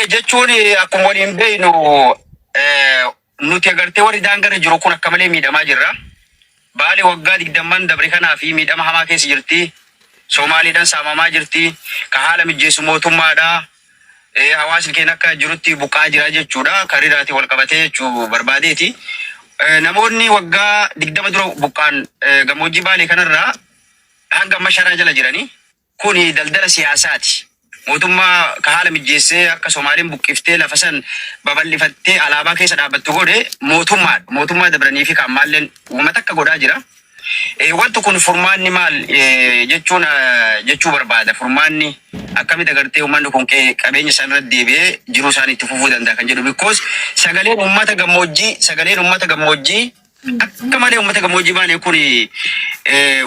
Jechuun akkuma waliin beeknu nuti agartee warri daangarra jiru kun akka malee miidhamaa jirra. Baalee waggaa 20 dabre kanaa fi miidhama hamaa keessa jirti. Somaaliidhaan saamamaa jirti. Ka haala mijeessu mootummaadha. Hawaasni keenya akka jirutti buqaa jira jechuudha. Kariiraatii wal qabatee jechuu barbaadeeti. Namoonni waggaa 20 dura buqqaan gammoojjii Baalee kanarraa hanga masharaa jala jiranii. Kuni daldala siyaasaati. Mootummaa ka haala mijeessee akka Somaaliin buqqiftee lafa san babal'ifattee alaabaa keessa dhaabbattu godhe mootummaa dabranii fi kan maalleen uummata akka godhaa jira. Wanti kun furmaanni maal jechuu barbaada. Furmaanni akkamitti agartee uummanni kun qabeenya isaan irratti deebi'ee jiruu isaanii itti fufuu danda'a kan jedhu. Because sagaleen uummata gammoojjii akka malee uummata gammoojjii Baalee kun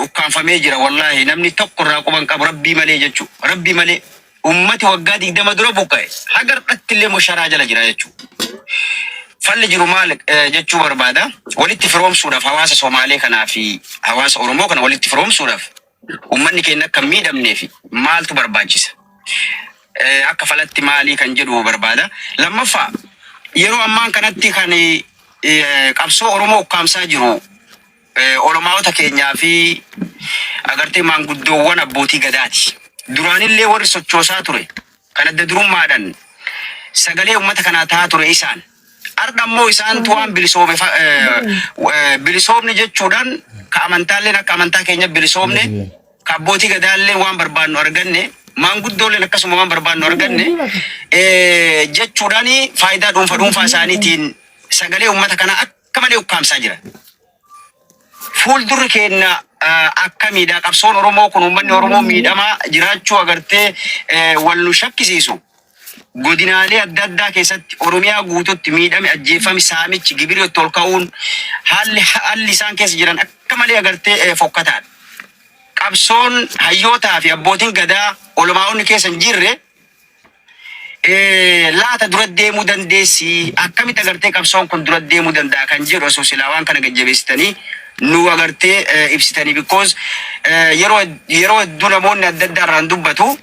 ukkaanfamee jira. Wallaahi namni tokko irraa quban qabu rabbii malee jechuu. Rabbii malee uummati waggaa 20 dura buqqa'e haga har'atti illee musharaa jala jira jechuu. Falli jiru maal jechuu barbaada. Walitti firoomsuudhaaf hawaasa Somaalee kanaa fi hawaasa Oromoo kana walitti firoomsuudhaaf uummanni keenya akka miidhamnee fi maaltu barbaachisa. Akka falatti maalii kan jedhu barbaada. Lammaffaa yeroo ammaan kanatti kan qabsoo Oromoo ukkaamsaa jiru Oromoota keenyaa fi agartee maanguddoowwan abbootii gadaati. Duraanillee warri sochoosaa ture kan adda durummaadhaan sagalee uummata kanaa taa'aa ture isaan. Ardammoo isaan tuwaan bilisoomne jechuudhaan ka amantaalleen akka amantaa keenya bilisoomne ka abbootii gadaallee waan barbaannu arganne maanguddoolleen akkasuma waan barbaannu arganne jechuudhaan faayidaa dhuunfaa isaaniitiin sagalee uummata kanaa akka malee ukkaamsaa jira. Fuuldurri keenya akkamiidha qabsoon Oromoo kun uummanni Oromoo miidhamaa jiraachuu agartee wal nu shakkisiisu. Godinaalee adda addaa keessatti Oromiyaa guututti miidhame ajjeefame saamichi gibirri ol ka'uun haalli isaan keessa jiran akka malee agartee fokkataadha. Qabsoon hayyootaa fi abbootiin gadaa olmaa'onni keessa hin jirre laata dura deemuu dandeessi akkamitti agartee qabsoon kun dura deemuu danda'a kan jedhu osoo silaa waan kana gajjabeessitanii nu agartee ibsitanii. Because yeroo hedduu namoonni adda addaa irraan dubbatu.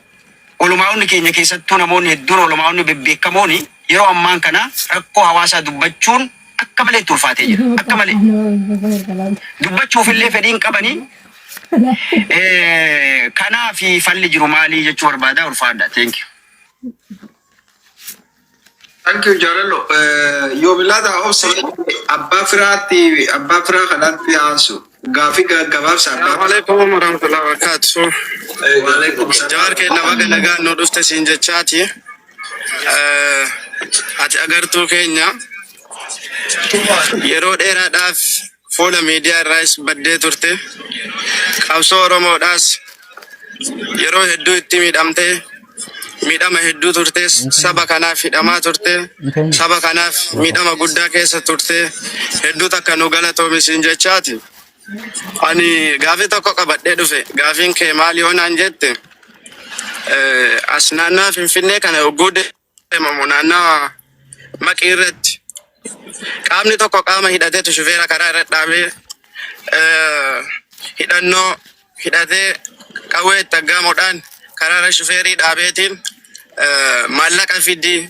Olmaa'onni keenya keessattuu namoonni hedduun olmaa'onni bebbeekamoon yeroo ammaan kana rakkoo hawaasaa dubbachuun akka malee ulfaatee jira. Akka malee dubbachuufillee fedhiin qabanii. Kanaaf falli jiru maalii jechuu barbaada ulfaadha. Thank you. Thank you Jaalallo. Yoomilata obse abbaa firaa kanatti aansu. Gaafi gabaabsaa. Assalamualaikum warahmatullahi wabarakatuh. Jawar keenya baga nagaan nu dhufte siin jechaati. Ati agartuu keenya yeroo dheeraadhaaf fuula miidiyaa irraas baddee turte. Qabsoo Oromoodhaas yeroo hedduu itti miidhamtee miidhama hedduu turte. Saba kanaaf hidhamaa turte. Saba kanaaf miidhama guddaa keessa turte. Hedduu takka nu galatoomi siin jechaati. Ani gaafii tokko qabadhee dhufe. Gaafiin kee maali yoo naan jette? As naannaa Finfinnee kana yogguu deemamu naannaa Maqii irratti qaamni tokko qaama hidhateetu shufeera karaa irra dhaabee hidhannoo hidhatee qawwee itti aggaamuudhaan karaa irra shufeerii dhaabeetiin maallaqa fidii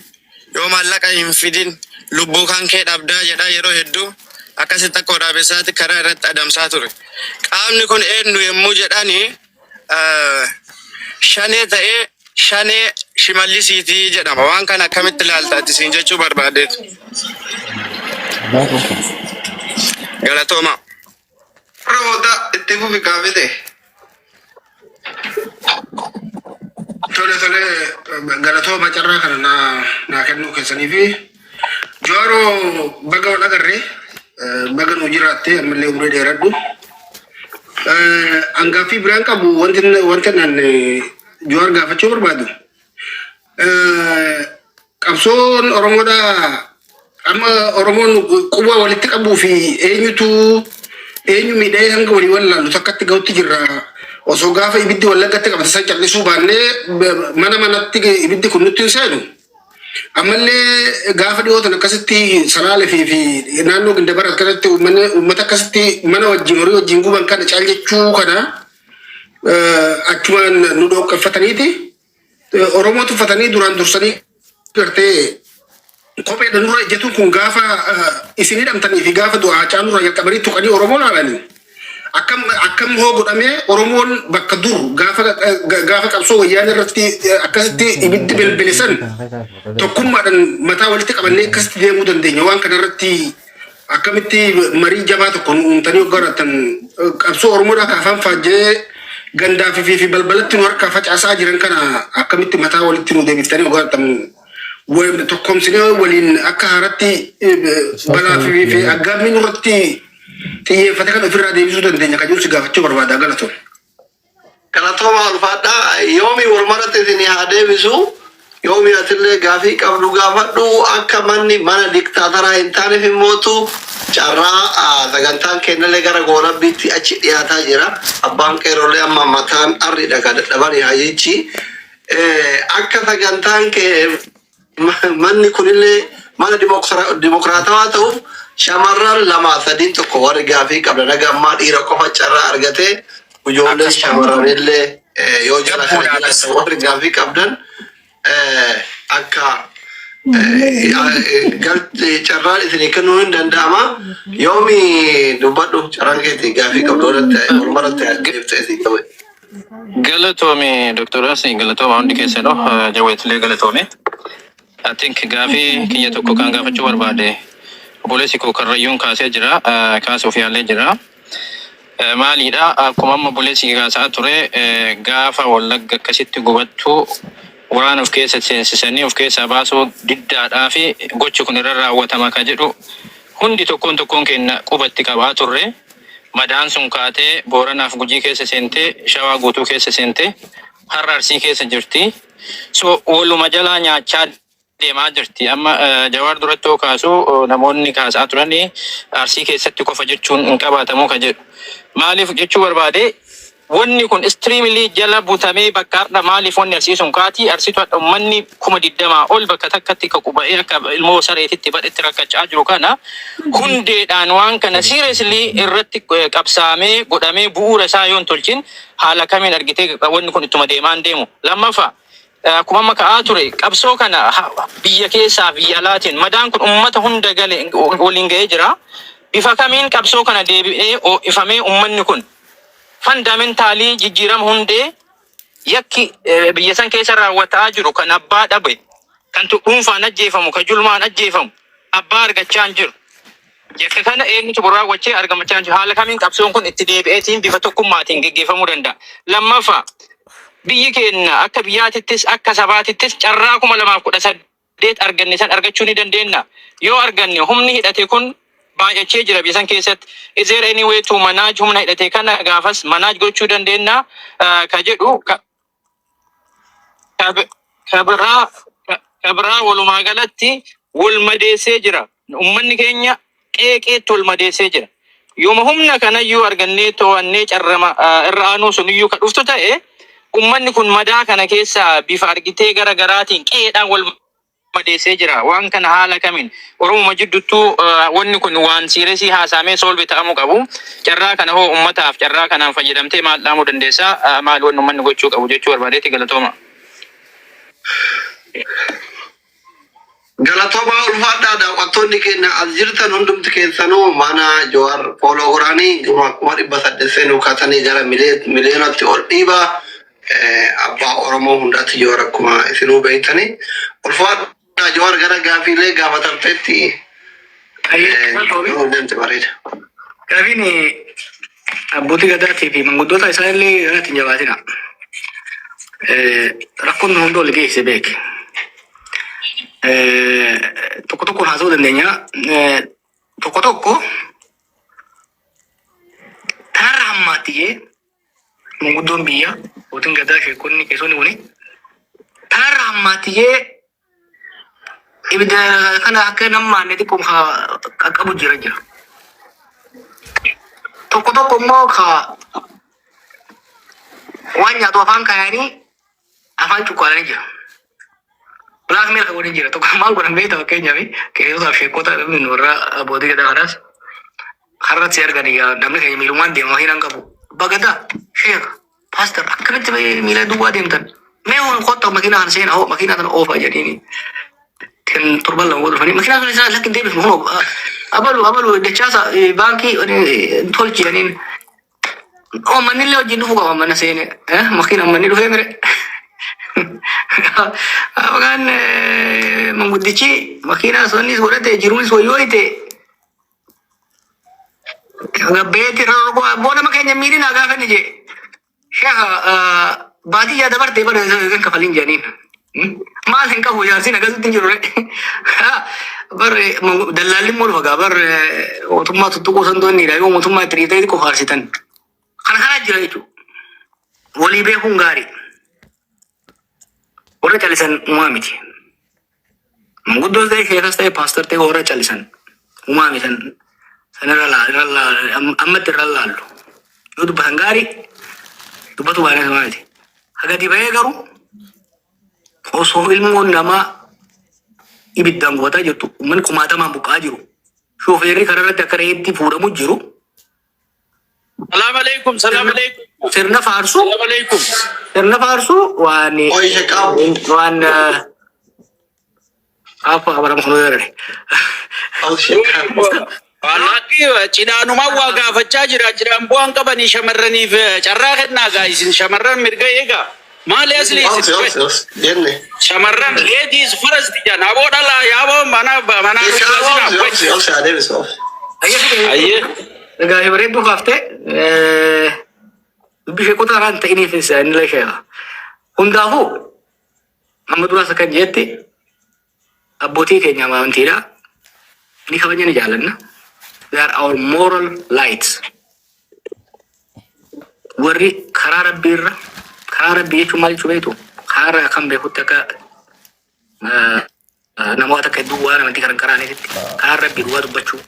yoo maallaqa hin fidin lubbuu kan kee dhabdaa jedha yeroo hedduu akkasitti akka waraabessaatti karaa irratti adamsaa ture. Qaamni kun eenyu yommuu jedhani shanee ta'ee shanee Shimallisiitii jedhama. Waan kana akkamitti ilaalta ati siin jechuu barbaadeetu. Galatooma. Rooda itti fufi gaafite. Tole galatooma carraa kana naa kennuu keessanii fi Jooroo baga wal agarree baga nuu jiraattee ammallee umrii dheeradhu. Angaaffii biraan qabu wanti nan Joor gaafachuu barbaadu. Qabsoon Oromoodhaa amma Oromoon quba walitti qabuu fi eenyu miidhee hanga walii wallaalu takkatti ga'utti jirra. Osoo gaafa ibiddi Wallaggaatti qabate san callisuu baannee mana manatti ibiddi kun nutti hin seenu. Ammallee gaafa dhiyootan akkasitti Salaalee fi naannoo Gindabarat kanatti uummata akkasitti mana wajjin horii wajjin guban kana caal jechuu kana achumaan nu dhoqqeffataniiti. Oromootu uffatanii duraan dursanii gartee kopheedhaan nurra ejjetuun kun gaafa isin hidhamtanii fi gaafa du'aa caalurraa jalqabanii tuqanii Oromoo laalanii. Akkam hoo godhamee Oromoon bakka dur gaafa qabsoo wayyaanee irratti akkasitti ibiddi belbelisan tokkummaadhaan mataa walitti qabannee akkasitti deemuu dandeenya. Waan kana irratti akkamitti marii jabaa tokko uumtanii hoggaaratan qabsoo Oromoodhaa kaafaan faajjee gandaa fi balbalatti nu harkaa facaasaa jiran kana akkamitti mataa walitti nu deebiftanii hoggaaratan tokkomsinee waliin akka haaratti balaa fi aggaammiin irratti xiyyeeffate kan ofirraa deebisuu dandeenya kan jiru si gaafachuu barbaada. Galatoon. Galatooma ulfaadhaa yoomii walmaratti isin haa deebisu yoomii atillee gaafii qabdu gaafadhu akka mana diktaataraa hin taaneef immootu carraa sagantaan kennallee gara goolabbiitti achi dhiyaataa jira. Abbaan qeerrolee amma mataan arriidha kan dadhabanii haa jechi akka sagantaan kee manni kunillee mana dimokiraatawaa ta'uuf shamarran lama sadiin tokko warri gaafii qabda nagammaa dhiira qofa carraa argate ijoolleen shamarranillee yoo jala kana warri gaafii qabdan akka carraan isinii kennuu hin danda'ama. Yoomi dubbadhu carraan keetii gaafii qabdu walmaratti deebitee isin qabe. Galatoomi Dr. Asi galatooma hundi keessanoo jaweetilee galatoome. I think gaafii kiyya tokko kan gaafachuu barbaade obboleessi koo Karrayyuun kaasee jira kaasuuf yaallee jira. Maaliidha akkuma amma obboleessi kaasaa ture gaafa Wallagga akkasitti gubattu waraana of keessa seensisanii of keessaa baasuu diddaadhaa fi gochi kun irra raawwatama ka jedhu hundi tokkoon kenna qubatti qabaa turre. Madaan sun kaatee Booranaaf Gujii keessa seentee Shawaa guutuu keessa seentee Harra Arsii keessa jirti. So waluma jalaa nyaachaa deemaa jirti. Amma Jawaar duratti yoo kaasu namoonni kaasaa turanii Arsii keessatti qofa jechuun hin qabaatamu ka jedhu. Maaliif jechuu barbaade wanni kun extremely jala butamee bakka har'a maaliif wanni Arsii sun kaatii Arsiitu hadha uummanni 20 ol bakka takkatti ka quba'ee akka ilmoo sareetitti badhetti rakkachaa jiru kana hundeedhaan waan kana seriously irratti qabsaamee godhamee bu'uura isaa yoon tolchin haala kamiin argitee wanni kun ittuma deemaan deemu. Lammaffaa akkuma amma ka'aa ture qabsoo kana biyya keessaa biyya alaatiin madaan kun uummata hunda gale waliin ga'ee jira. Bifa kamiin qabsoo kana deebi'ee ifamee uummanni kun fundamentaalii jijjiirama hundee yakki biyya san keessa raawwataa jiru kan abbaa dhabe kan dhuunfaan ajjeefamu kan julmaan ajjeefamu abbaa argachaa hin jiru. Yakka kana eenyutu raawwachee argamachaa hin jiru. Haala kamiin qabsoon kun itti deebi'eetiin bifa tokkummaatiin geggeeffamuu danda'a. Lammaffaa biyyi keenya akka biyyaatittis akka sabaatittis carraa 2018 arganne san argachuu ni dandeenya. Yoo arganne humni hidhate kun baay'achee jira biyya san keessatti. Is there any way to manage humna hidhate kana gaafas manage gochuu dandeenya ka jedhu kabraa walumaa galatti wal madeessee jira. Uummanni keenya qeeqeetti wal madeessee jira. يوم همنا كان يو أرجني تو النيج الرانو سنيو كرفتو تاء أمني كن مدا كان كيسا بفارقتي غرا غراتين كي داول مديسي جرا وان كان حالا كمين ورم مجد تو وني كن وان سيرسي هاسامي سول بتامو كابو جرا كان هو أمتا جرا كان فجدمتي ما دامو دندسا ما لون من غوچو أبو جوچو وربادي تغلطوما Galatoma ulfaadha daawwattoonni keenya as jirtan hundumti keessanuu mana Jawaar Pooloo Goraanii kuma 800 kaatanii gara miliyoonatti ol dhiiba abbaa Oromoo hundaatti Jawaar akkuma isinuu beektanii ulfaadha Jawaar gara gaafiilee gaafatamteetti hundumti bareeda. Gaafiin abbootii gadaatii fi manguddoota isaanillee irratti hin jabaatina. Rakkoon hundoo ligeesse beeke. Tokko haasa'uu dandeenya. Tokko tanarra hammaatiyee manguddoon biyya abbootiin gadaa sheekonni keessonni kuni tanarra hammaatiyee ibidda kana akka nammaanne xiqqoom qaqqabu jira. Tokko immoo waan nyaatu afaan kaayanii afaan cuqqaalanii jira. Black milk wani jira tokko maal godhan beektaa fakkeenyaaf keessootaaf sheekota warra abbootii gadaa kanaas har'atti arganii namni keenya miilumaan deema hin qabu. Bagadaa sheeka paaster akkamitti miila duwwaa deemtan mee hon qotta makiinaa kana seena hoo makiinaa kana oofaa jedhanii kan torban lama godhufanii makiinaa kana isaa lakkin deebisu hoo abalu dachaasa baankii tolchi jedhaniin manillee wajjin dhufuu qaba mana seene makiinaa manni dhufee mire. Apakan menggudici makina sonis godhate jiruunis wayyoite gabbeetti rorgo bona makanya miidina gaafani je sheekha baadiyyaa dabartee bara kan kafalin jedhaniin maal hin qabu jaarsin akkasitti hin jiru bar dallaalli immoo dhufa bar mootummaa tuttuquu sandoonniidha yoo mootummaa itti dhiitee xiqqoo faarsitan kana jira jechuudha walii beekuun gaarii. Orang calisan umamiti. Mengudus dari shekas dari pastor teh orang calisan umami sana rala amat rala lu. Itu bahanggari, itu batu barang sama itu. Agak dibayar garu. Oso ilmu nama ibid dang buat aja tuh. Man kumata mampu kajiru. Shoferi karena tak kereti pura mujiru. Assalamualaikum. Sirna farsu. Assalamualaikum. Sirna farsu wani. Oh iya kamu. Wan apa kabar Muhammad ni? Oh siapa? Lagi cidanu mau agak facah jiran buang ke bani shamarrani cara kena guys shamarran mirga ega mali asli Ini. shamarran ladies first dia nabo dala ya mana Ayah. Negara ibarat tu kafte. Bisa kota rantai ini fisa nilai saya. Undahu. Amadullah sekan jeti. Abbootii keenya amantiidha. Ni kabajni ni jaalanna. They are our moral lights. Warri karaa rabbiirra karaa rabbii jechuun maal jechuu beektu karaa kan beekutti akka namoota akka duwwaa namantii kan karaanitti karaa rabbii duwwaa dubbachuu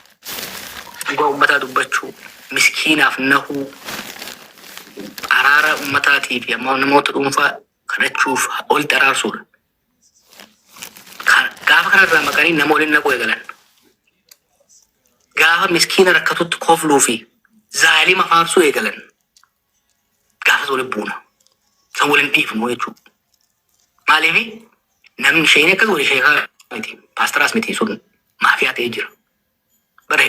dhugaa uummataa dubbachuu miskiinaaf nahuu araara uummataatii fi ammoo namoota dhuunfaa kadhachuuf olitti araarsuudha. Gaafa kanarraa maqanii nama waliin naquu eegalan. Gaafa miskiina rakkatutti kofluu fi zaalima faarsuu eegalan. Gaafa waliin buuna. San waliin dhiifnu jechuudha. Maaliif namni isheen akkas walii sheekaa miti. Paastaraas miti sun maafiyaa ta'ee jira. Bare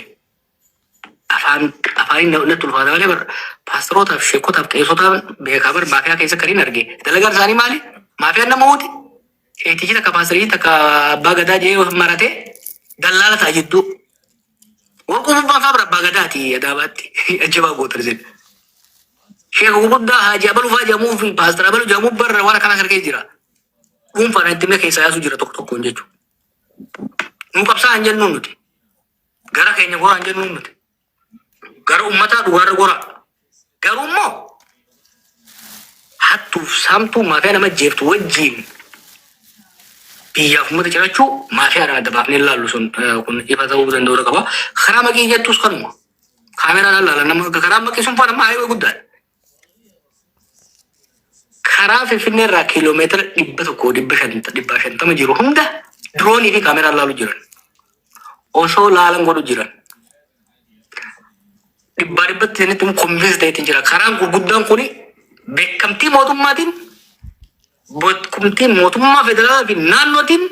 afaaniin natti ulfaata malee bara paastarootaaf sheekotaaf qeessotaaf beekaa bara maafiyaa keessa kariin arge. Dalagaan isaanii maali? Maafiyaan nama huuti. Sheetichi takka paastarii takka abbaa gadaa jee maratee dallaala ta'a jidduu. Wakuma baafaa bara abbaa gadaati adaabaatti ajjabaa gootar jedhe. Sheekh guddaa haji abalu faa jamuu fi paastara abalu jamuu barra waan kana harkee jira. Dhuunfaan itti mee keessa yaasuu jira tokko tokkoon jechuudha. Nu qabsaa hin jennuun nuti. Gara keenya goraa hin jennuun nuti. Gara uummataa dhugaarra goraa. Garuu immoo hattuuf saamtuu maafiyaa nama jeeftu wajjin biyyaaf uummata cirachuu maafiyaadhaan adda baafnee ilaallu sun kun ifa ta'uu danda'u qaba. Karaa magii jettus kanuma. Kamera lala nama karam makin sumpah nama highway guddan. Karaa Finfinnee irraa kiiloomeetira 150 jiru hunda diroonii fi kaameraa laalu jiran. Osoo laalan godhu jiran. Dhibbatti sanitti konfiis ta'eetiin jira. Karaan gurguddaan kuni beekamtii mootummaatiin, beekamtii mootummaa federaalaa fi naannootiin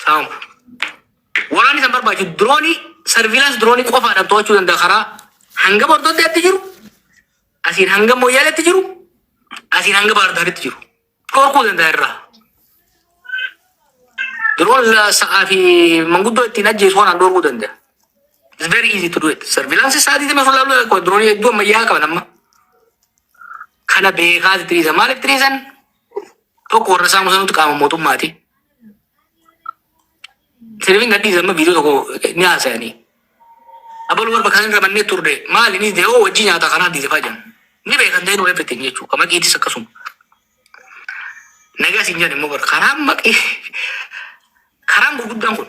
saamu. Waraanni san barbaachisu diroonii sarviilaans diroonii qofaadhaan to'achuu danda'a karaa hanga Bordoddeetti jiru, asiin hanga Mooyyaaleetti jiru, asiin hanga Baardaaritti jiru. Dhorkuu danda'a irraa. Diroon sa'aa fi manguddoo ittiin ajjeesu waan dhorkuu danda'a. It's very easy to do it. Surveillance sa'aatii tamee fuuldura ko diroonii hedduu ammayyaa qaban amma. Kana beekaa tiriisan maaliif tiriisan? Tokko warra isaa musanuutu qaama mootummaati. Sirbiin gadhiisan amma viidiyoo tokko ni haasa'anii. Abaluu warra bakka sanirra mannee turre maali ni dee'oo wajjii nyaata kanaa diisefaa jiran. Ni beekan ta'ee nu everything jechuudha. Kama qiitis akkasuma. Nagaa siin jedhan immoo bara karaan maqii karaan gurguddaan kun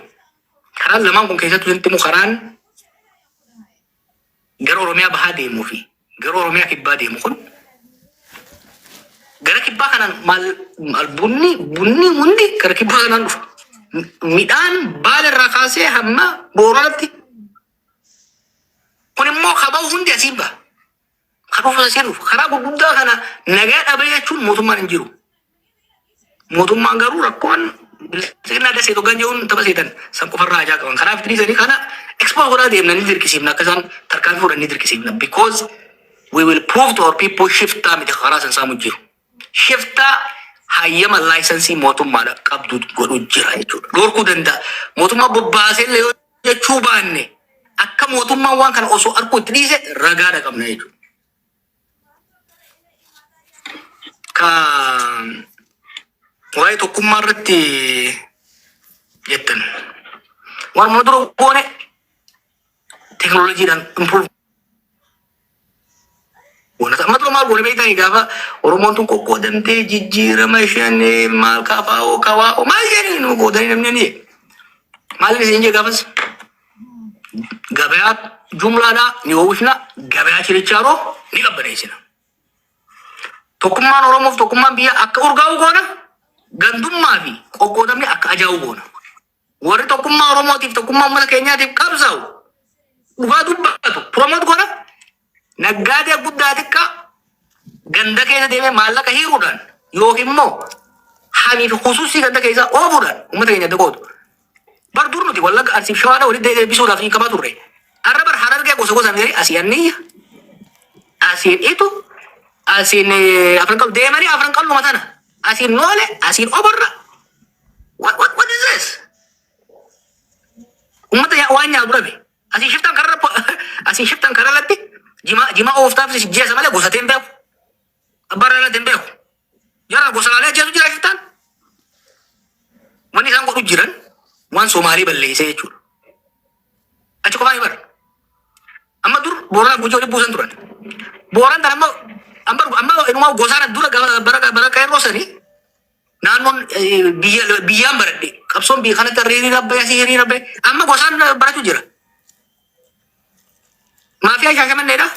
karaan lamaan kun keessattuu wanti immoo karaan gara Oromiyaa bahaa deemuu fi gara Oromiyaa kibbaa deemu kun gara kibbaa kanaan maal bunni hundi gara kibbaa kanaan dhufa. Midhaan baala irraa kaasee hamma Booranatti kun immoo kaba'u hundi asiin ba'a. Kanuuf asiin dhufa. Karaa gurguddaa kana nagaa dhabee jechuun mootummaan hin jiru. Mootummaan garuu rakkoon sirna adda seetu gan jechuun tapha seetan san qofarraa ajaa qaban. Kanaaf tiriisanii kana export godhaa deemna ni dirqisiifna akka isaan tarkaanfii fudhan ni dirqisiifna. Because we will prove to our people shiftaa miti karaa san saamu jiru. Shiftaa hayyama laayisensii mootummaadha qabdu godhu jira jechuudha. Dhorkuu danda'a. Mootummaa bobbaasee illee yoo jechuu baanne akka mootummaan waan kana osoo arguu itti dhiise ragaadha qabna jechuudha. Waa'ee tokkummaa irratti jettan waan mana dura goone teekinooloojiidhaan improve goona. Amma dura maal goone beektan gaafa Oromoon tun qoqqoodamtee jijjiirama shan maal kafaa'oo kawaa'oo maal jedhanii nu qoodanii namni ni maal isin jee gaafas gabayaa jumlaadhaa ni oomishna gabayaa chirichaaroo ni qabbaneessina. Tokkummaan Oromoof tokkummaan biyya akka urgaa'u goona. Gandummaa fi qoqqoodamni akka ajaa'u goona. Warri tokkummaa Oromootiif tokkummaa uummata keenyaatiif qabsaa'u dhugaa dubbatu promoot goona. Naggaatee guddaa xiqqaa ganda keessa deemee maallaqa hiruudhaan yookiin immoo hamii fi husuusii ganda keessaa oofuudhaan uummata keenya dagootu. Bar dur nuti wallagga arsiif shawaadha walitti deebisuudhaaf ni qabaa turre. Arra bar harargee gosa gosa miidhagee asii anniyya asiin itu asiin afran qabu deemanii afran qal'uma sana. Asiin noole, asiin oborra. What is this? Ummata waan nyaatu dhabe. Asiin shiftan kararratti jima ooftaaf jeesa malee gosateen beeku. Abbaarraalateen beeku. Jara gosalaalee jeesu jira shiftan. Wanni isaan godhu jiran waan Somaalii balleessee jechuudha. Achi qofaa bara. Amma dur Booranaa Gujii waliin buusan turan. Booran tan amma inumaa gosaan dura bara qeerroo sanii naannoon biyyaan baradhe qabsoon biyya kanatti hiriirii rabbee asii hiriirii rabbee amma gosaan baratu jira. Maafiyaa Shaashamanneedha.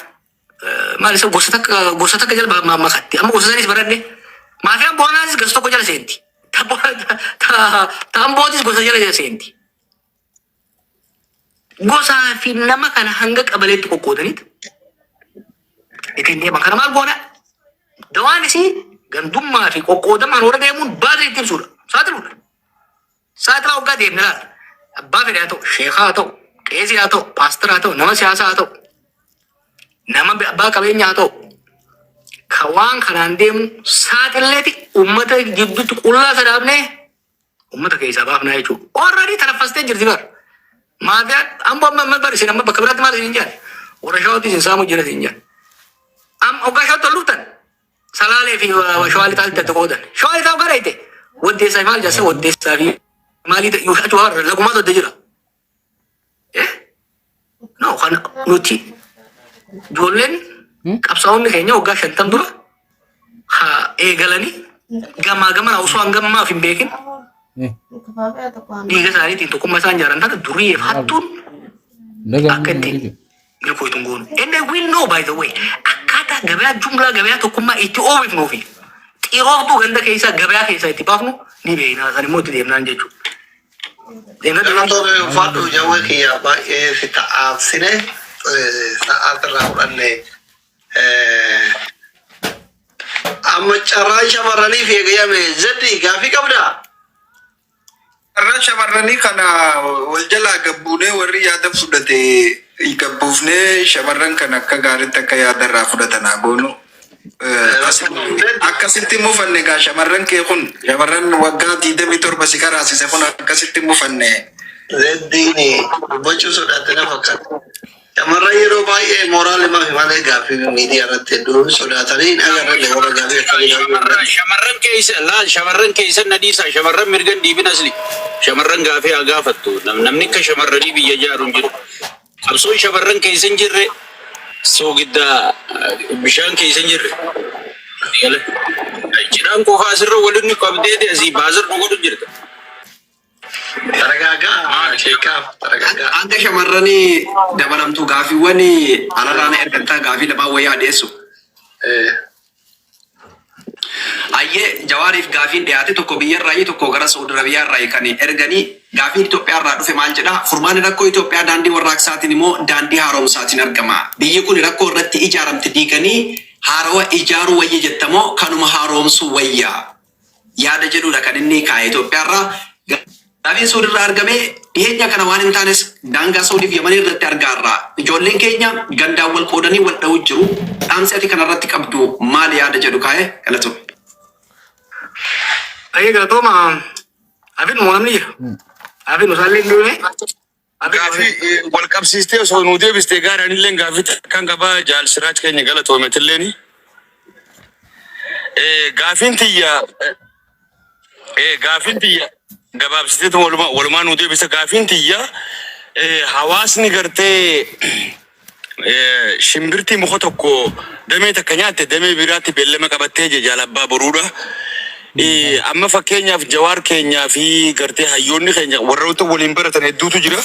Maal isa gosa takka jala makatti amma gosa sanis baradhe maafiyaan Booranaanis gosa tokko jala seenti. Tambootis gosa jala seenti. Gosaa fi nama kana hanga qabaleetti qoqqoodaniiti. Ittiin deeman kana maal goona? Dawaan isii gandummaa fi qoqqoodamaan warra deemuun baaduu itti ibsuudha. Saaxiluudha. Saaxilaa waggaa deemne laata. Abbaa fedhaa ta'u, sheekaa haa ta'u, qeesii haa ta'u, paasteraa haa ta'u, nama siyaasaa haa ta'u, nama abbaa qabeenyaa haa ta'u. Ka waan kanaan deemu saaxilleeti uummata gidduutti qullaa sadaabnee uummata keessaa baafnaa jechuudha. Orradii tanaffastee jirti bara. Maafiyaan amma bari isin amma bakka biraatti maal isin jedhan? Warra shawaatti isin saamuu jira isin jedhan. Hoggaa shawatti ol dhuftan salaalee fi shawaalii taasisu itti qoodan. Shawaalii taa'u gara ite waddeessaa maal jaasa waddeessaa fi maalii ta'e achi warra lagumaa todde jira. No kan nuti ijoolleen qabsaa'onni keenya waggaa 50 dura haa eegalanii gamaa gamana osoo hangammaaf hin beekin dhiiga isaaniitiin tokkummaa isaan jaaran taate duriif hattuun akka itti milkoo itun goonu. And they will know by the way. Akkaataa gabaa jumlaa gabaa tokkummaa itti oomifnuu fi xirooftuu ganda keessaa gabaa keessaa itti baafnu ni beekna. San immoo itti deemnaan jechuudha. Galatoomi ulfaadhu jawwee kiyya baay'ee si ta'aabsine sa'aatirraa fudhanne. Amma carraan shamarranii fi eegayyame zeddi gaafii qabdaa? Carraa shamarranii kana wal jalaa gabbuunee warri yaada fudhate gabbuufnee shamarran kan akka gaariitti akka yaadarraa fudhatanaa goonu. Akkasitti mufanne egaa shamarran kee kun shamarran waggaa 27 si karaasise kun akkasitti mufanne. Zeddiini dubbachuu sodaate na fakkaata. Shamarran yeroo baay'ee mooraalima fi malee gaafii miidiyaa irratti hedduun sodaatanii agarre warra gaafii akka shamarran keessa nadiisa shamarran mirgan diibin asli shamarran gaafii haa gaafattu namni akka shamarranii biyya jaaru hin jiru. Qabsoon shamarran keessa hin jirre soogidda bishaan keessa hin jirre. Cidhaan qofaa asirra waliin qabdee asii baazar nu godhu jirta. Taragaagaa sheekaaf taragaagaa. Hanga shamarranii dabalamtu gaafiiwwan alarraan ergattaa gaafii lamaa wayyaa adeessu. Ayyee Jawaariif gaafiin dhiyaate tokko biyyarraa tokko gara Saudi Arabiyaarraa kan erganii gaafiin Itoophiyaarraa dhufe maal jedha? Furmaanni rakkoo Itoophiyaa daandii warraaqsaatiin immoo daandii haaromsaatiin argama. Biyyi kun rakkoo irratti ijaaramte diiganii haarawa ijaaruu wayya jettamoo kanuma haaromsuu wayya. Yaada jedhudha kan inni kaa'e Itoophiyaarraa. Gaafiin Saudiirraa argame dhiyeenya kana waan hin taanes daangaa Saudiif Yamanii irratti argaarra. Ijoolleen keenya gandaan wal qoodanii wal dha'uu jiru. Dhaamsi ati kanarratti qabdu maal yaada jedhu kaa'e galatoome. Ayi galatooma afin namni jira. Afin usaallee duume. Gaafii wal qabsiistee osoo nuu deebistee gaariin illee gaafii kan qabaa jaal siraaj keenya galatoometilleen. Gaafiin tiyya gabaabsiteetu walumaa nuu deebisa gaafiin tiyya hawaasni gartee shimbirtii muka tokko damee takka nyaatte damee biraatti beellama qabattee jaalabbaa boruudha. Amma fakkeenyaaf Jawaar keenyaa fi gartee hayyoonni keenya warroota waliin baratan hedduutu jira.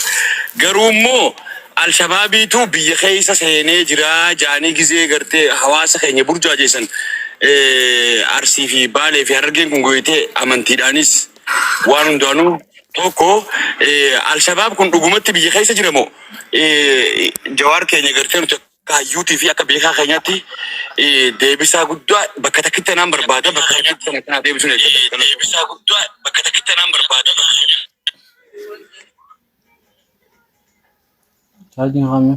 Garuu immoo Alshabaabiitu biyya keessa seenee jira jaanii gizee gartee hawaasa keenya burjaajeessan Arsii fi Baalee fi Harargeen kun gooyitee amantiidhaanis waan hundaanuu tokko Alshabaab kun dhugumatti biyya keessa jira moo Jawaar keenya gartee nuti hayyuutii fi akka beekaa keenyaatti deebisaa guddaa bakka takkitti naan barbaada bakka takkitti kana deebisuun eeggata. Deebisaa guddaa bakka takkitti naan barbaada. Charging kami.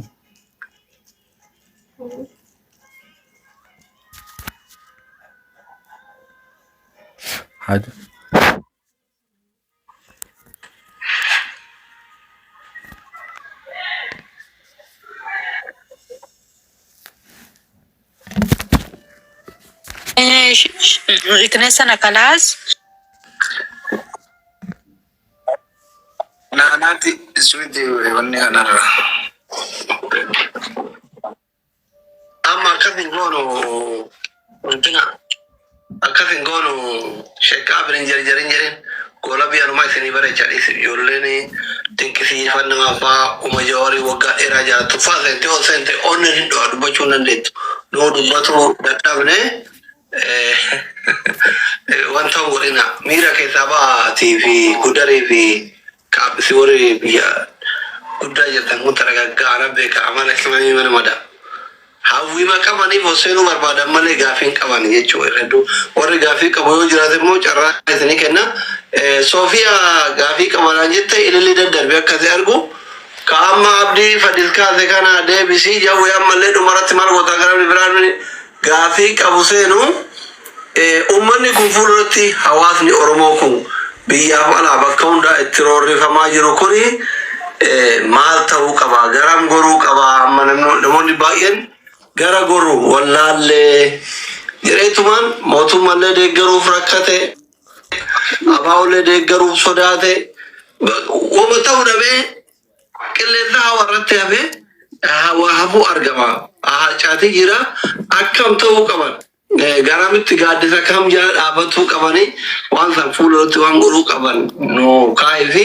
Hadi. Iknesa nakalas. Naanaati suuti wanni kanarra. Amma akkasin goonu wantina akkasin goonu sheekaa birin jarjarin jirin goola biyyanumaa isinii bareechadhis ijoolleen dinqisiifannama fa'aa uma Jawaarii waggaa dheeraa jiraattu fa'aa seente ol seente onni hin dho'a dubbachuu hin dandeettu. Nuu dubbatu dadhabne wanta godhina miira keessaa ba'aatii fi gudarii fi qaabbisi warri biyya guddaa jirtan kun taragaggaara beeka amala kimanii mana mada. Hawwii maqamaniif hosseenuu barbaadan malee gaafii qaban jechuudha. Hedduu warri gaafii qabu yoo jiraate immoo carraa isinii kenna. Soofiyaa gaafii qabanaan jette ililii daddarbe akkasii argu. Kaama abdii fadis kaase kana deebisii jawwee ammallee dhumarratti maal goota gara biraan gaafii qabu seenu ummanni kun fuulduratti hawaasni Oromoo kun biyyaaf alaa bakka hundaa itti roorrifamaa jiru kuni maal ta'uu qaba garam goruu qaba amma namoonni baay'een gara goruu wallaallee jireetumaan mootummallee deeggaruuf rakkate abaa'ullee deeggaruuf sodaate wama ta'uu dhabee qilleensa hawaarratti hafee hafuu argama hacaatii jira akkam ta'uu qaban garamitti gaaddisa kam jala dhaabatuu qabanii waan san fuulduratti waan godhuu qaban no kaa'ee fi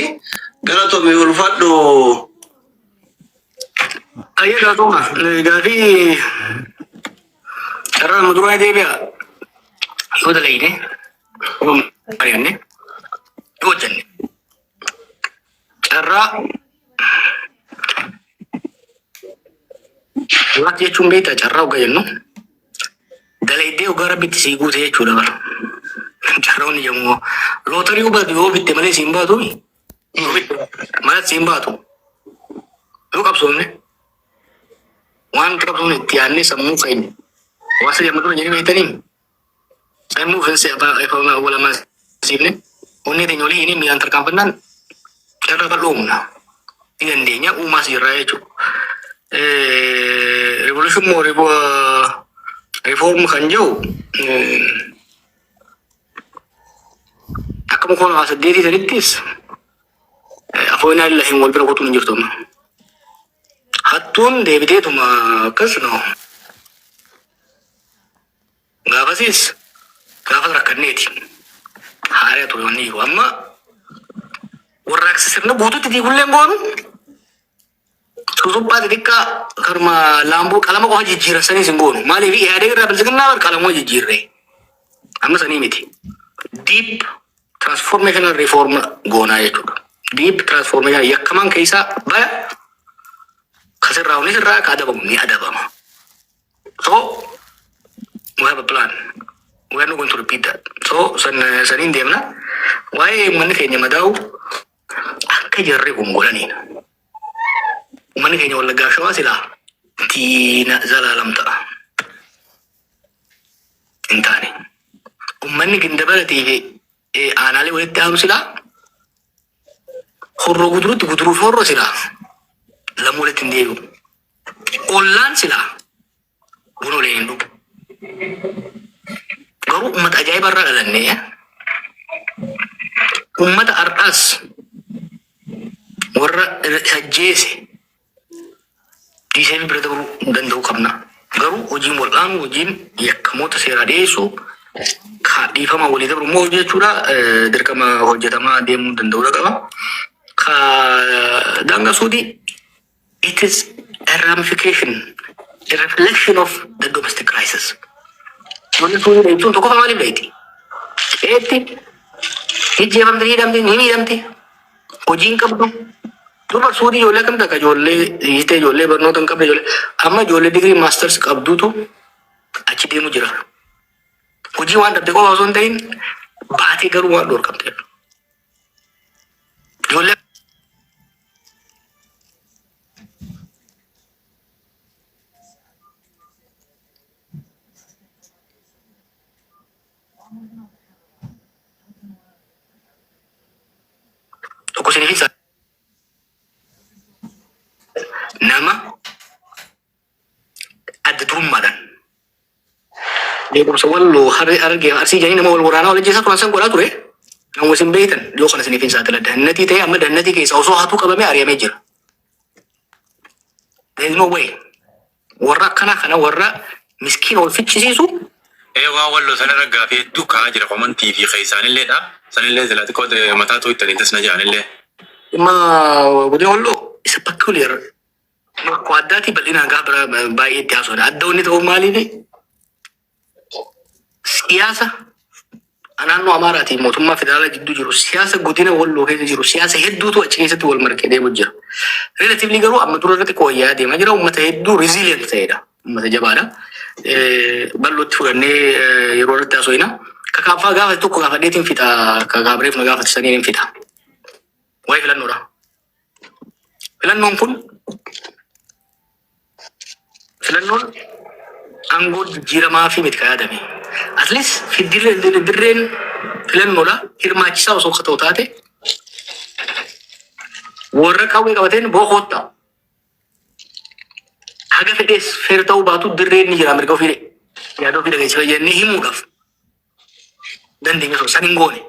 galatoomii ulfadhu Ayo dah tu mah. Gafi cara mudurnya dia biar. Itu dah lagi ni. Hari ni. Itu jenis. Cara Lati jechuun beektaa carraa ogaa jennu dalaydee ogaa rabbitti sii guute jechuudha bara. Carroonni yommuu lootarii hubatu yoo bitte malee siin baatu malee siin baatu yoo qabsoomne waan qabsoomne itti yaadnee sammuu fayyine waasa yemmuu dura jedhee beektanii sammuu fensi afaan walamaa siifne onnee teenya olii inni miidhaan tarkaanfannaan carraa bal'oomna ni dandeenya uumaa siirraa jechuudha. Revolution mo reform kan jauh aku mau ngasih diri serius apa ini adalah yang walaupun aku tuh menjadi tuh hatun David itu mah kesno nggak apa sih nggak apa rakan neti hari itu yang ini amma orang seserna butuh tadi gulen gon Susuppa xixiqqaa karma laamboo qalama qofa jijjiirasanii sin goonu. Maaliif yaadee irraa bilchiginnaa bar qalamoo jijjiirre. Amma sanii miti. Deep transformational reform goonaa jechuudha. Deep transformation yakkamaan keessaa baya kasirraa hunis irraa akka adabamu ni adabama. So we have a plan. We are not going to repeat that. So saniin deemna. Waa'ee uummanni keenya madaa'u akka jarree gongolaniina. Uummanni keenya wallaggaa shawaa silaa diina zalaalam ta'a. Hin taane. Uummanni gindabalatee fi aanaalee walitti aanu silaa horroo gudurutti guduruuf horroo silaa lamuu walitti hin deebi'u. Ollaan silaa buna olee hin dhugu. Garuu uummata ajaa'iba irraa dhalannee uummata har'aas warra sajjeese Diisee bira dabruu danda'uu qabna. Garuu hojiin wal'aanu hojiin yakkamoota seeraa dhiyeessuu dhiifama walii dabru immoo jechuudha dirqama hojjetamaa deemuu danda'uudha qaba. Daangaa suudii it is a ramification, a reflection of the domestic crisis. Wanti suudii jechuun tokko fa maaliif dhayti? Eetti hijjeefamte hidhamte ni miidhamte hojiin qabdu. Dubar suudii ijoollee akkam takka ijoollee hiitee ijoollee barnoota hin qabne ijoollee amma ijoollee digirii maasters qabduutu achi deemu jira. Hojii waan dhabde qofa osoo hin ta'in baatee garuu waan dhorkamte. Ijoollee tokko sinifisa nama adda durummaadhaan beekumsa walloo argee arsii jedhanii nama wal waraanaa wal ajjeesaa turan san godhaa ture. Nama isin beektan yoo kana isiniif hin saaxila dannatii ta'e amma dannatii keessa osoo hatuu qabamee ari'amee jira. There is no way. Warra akkana kana warra miskiina wal fichisiisu. Waa walloo sanarra gaafii hedduu ka'aa jira komantii fi keessaanilleedha. Sanillee jalatti qoota mataa ta'uu itti tasna jaanillee. Dhimma godina walloo isa peculiar. Akkoo addaati bal'inaan gaafa baay'ee itti haasofna. Adda wanni ta'uu maaliif siyaasa naannoo Amaaraatiin mootummaa federaalaa gidduu jiru siyaasa godina walloo keessa jiru siyaasa hedduutu achi keessatti wal marqee deemu jira. Relatively garuu amma dura irratti qooyyaa deemaa jira uummata hedduu resilient ta'edha. Uummata jabaadha. Bal'ootti fudhannee yeroo irratti haasofna. Kakaafaa gaafa tokko gaafa dheetiin fixa kakaabireef na gaafa saniin hin fixa. Waa'ee filannoodha. Filannoon kun filannoon aangoo jijjiiramaa fi miti yaadame. At least dirreen filannoodha hirmaachisaa osoo ta'u taate warra qawwee qabateen boqotta. Haga fedhees feer ta'uu baatu dirreen ni jira mirga ofii yaada ofii dhageessifaa jennee himuudhaaf dandeenya osoo san hin goone.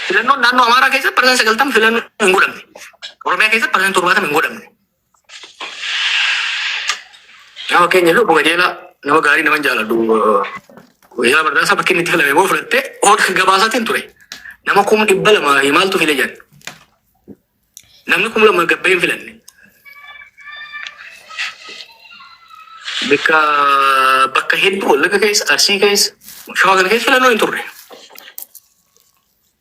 Filannoon naannoo Amaaraa keessatti parsantii 90 filannoo hin godhamne. Oromiyaa keessatti parsantii 70 hin godhamne. Nama keenya lubbu qajeelaa nama gaarii nama jaalladhu. Guyyaa bardaasaa bakki inni itti filame boo fudhattee oolka gabaasaatiin ture. Nama 200,000 maaltu file jedhan. Namni 200,000 gabbee hin filanne. bakka hedduu Wallagga keessa, Arsii keessa, Shawaa kana keessa filannoo hin turre.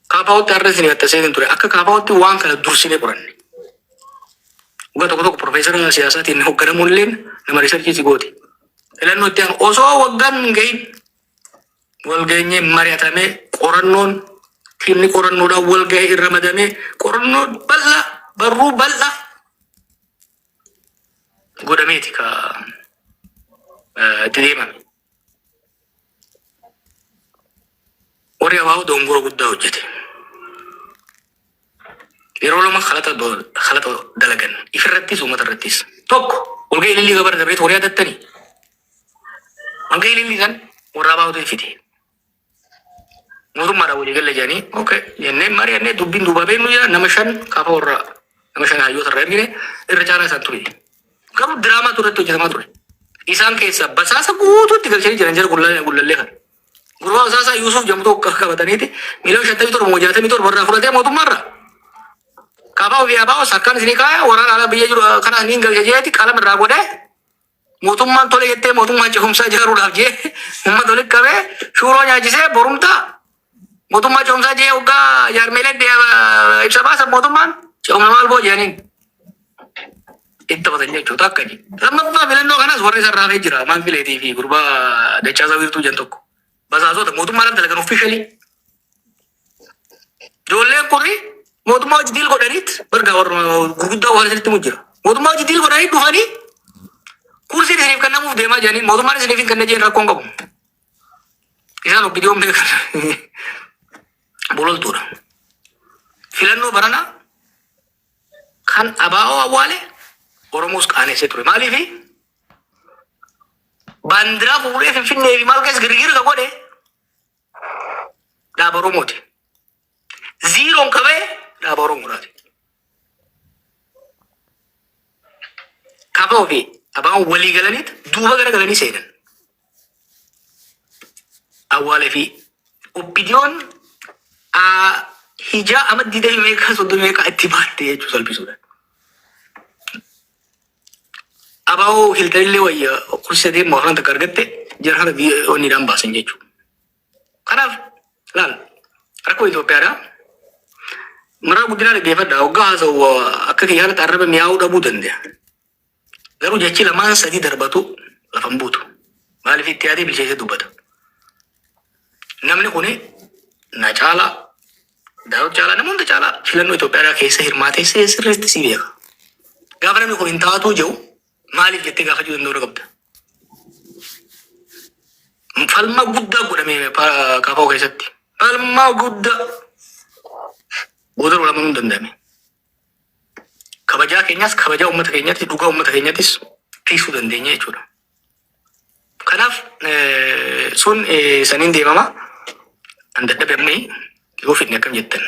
Kaafaawwatti har'a isin attasee hin ture. Akka kaafaawwatti waan kana dursine qoranne. Dhugaa tokko profeesara siyaasaatiin hoogganamuun illee nama riisarchii gooti. Filannoo itti aanu osoo waggaan hin gahin wal geenyee mari'atamee qorannoon tiimni qorannoodhaan wal gahee irra madamee qorannoo bal'aa barruu bal'aa godhameeti ka itti deemame. Warri abaa'u dongora guddaa hojjete. Yeroo lama halata dalagan ifirrattis uummata irrattis. Tokko walgahii ilillii gabar dabeet horii adattanii. Walgahii ilillii kan warra abaa'utu fide. Mootummaadhaan walii galla jedhanii jennee mari'annee dubbiin duubaa beeknu jira nama 5 kaafa warra nama 5 hayyoota irra ergine irra caalaa isaan ture. Garuu diraamaa turretti hojjetamaa ture. Isaan keessa basaasa guutuutti galchanii jiran jira gullallee kan. Gurbaa basaasaa Yuusuf jedhamu qabataniiti miliyoona 57 warraa fudhatee mootummaarra. Kaafa ofii abaa'u sakkaan isinii kaaya waraana ala biyya jiru kana niin galche jeeti qalama irraa godhee mootummaan tole jettee mootummaan cehumsaa ijaaruudhaaf jee uummata walitti qabee shuuroo nyaachisee borumtaa mootummaa cehumsaa jee hoggaa jaarmeelee ibsa baasan mootummaan cehumsa maal boo jedhaniin itti taphatan jechuudha akka ji. Lammaffaa filannoo kanas warri isaan raafee jira maan fileetii fi gurbaa dachaasaa wiirtuu jan tokko basaasota mootummaan dalagan offiishalii. Ijoolleen kuni mootummaa hojii diil godhaniit bargaa warra gurguddaa waan isinitti mujjira. Mootummaa hojii diil godhanii dhufanii kursii isiniif kennamuuf deemaa jiranii mootummaan isiniif hin kenne jeen rakkoon qabu. Isaan obbidiyoon beekan bololtuudha. Filannoo baranaa kan abaa'oo awwaale Oromoos qaaneessee ture. Maaliifi baandiraa fuudhee Finfinnee fi maal keessa girgirga godhe dhaaba Oromooti. Ziiroon qabee dhaaba Oromoodhaati. Kaafa ofii abaa'oon walii galaniit duuba gara galanii seenan. Awwaalee fi obbidiyoon hijaa ama 20 itti baatte jechuu salphisuudha. Abaa'oo hiltanillee wayya kursii deemu afaan takka argatte jara kana onniidhaan baasan jechuudha. Kanaaf laal rakkoo Itoophiyaadhaa maraa guddinaa dhaggeeffadhaa hoggaa haasa'u akka kiyyaanatti arraba mi'aawuu dhabuu danda'a. Garuu jechi lamaan sadii darbatu lafan buutu. Maaliif itti yaadee bilcheessee dubbata. Namni kuni na caalaa daawwatu caalaa namoota caalaa filannoo Itoophiyaa keessa hirmaatee sirriitti si beeka. Gaafa namni kun hin taatu jiru maaliif jettee gaafachuu danda'u qabda. Falma guddaa godhame kaafaa keessatti. Falma guddaa booda olaanuu hin danda'ame. Kabajaa keenyas kabajaa uummata keenyatti dhugaa uummata keenyattis tiisuu dandeenya jechuudha. Kanaaf sun saniin deemama. An dadhabamne yoo fidne akkam jettan.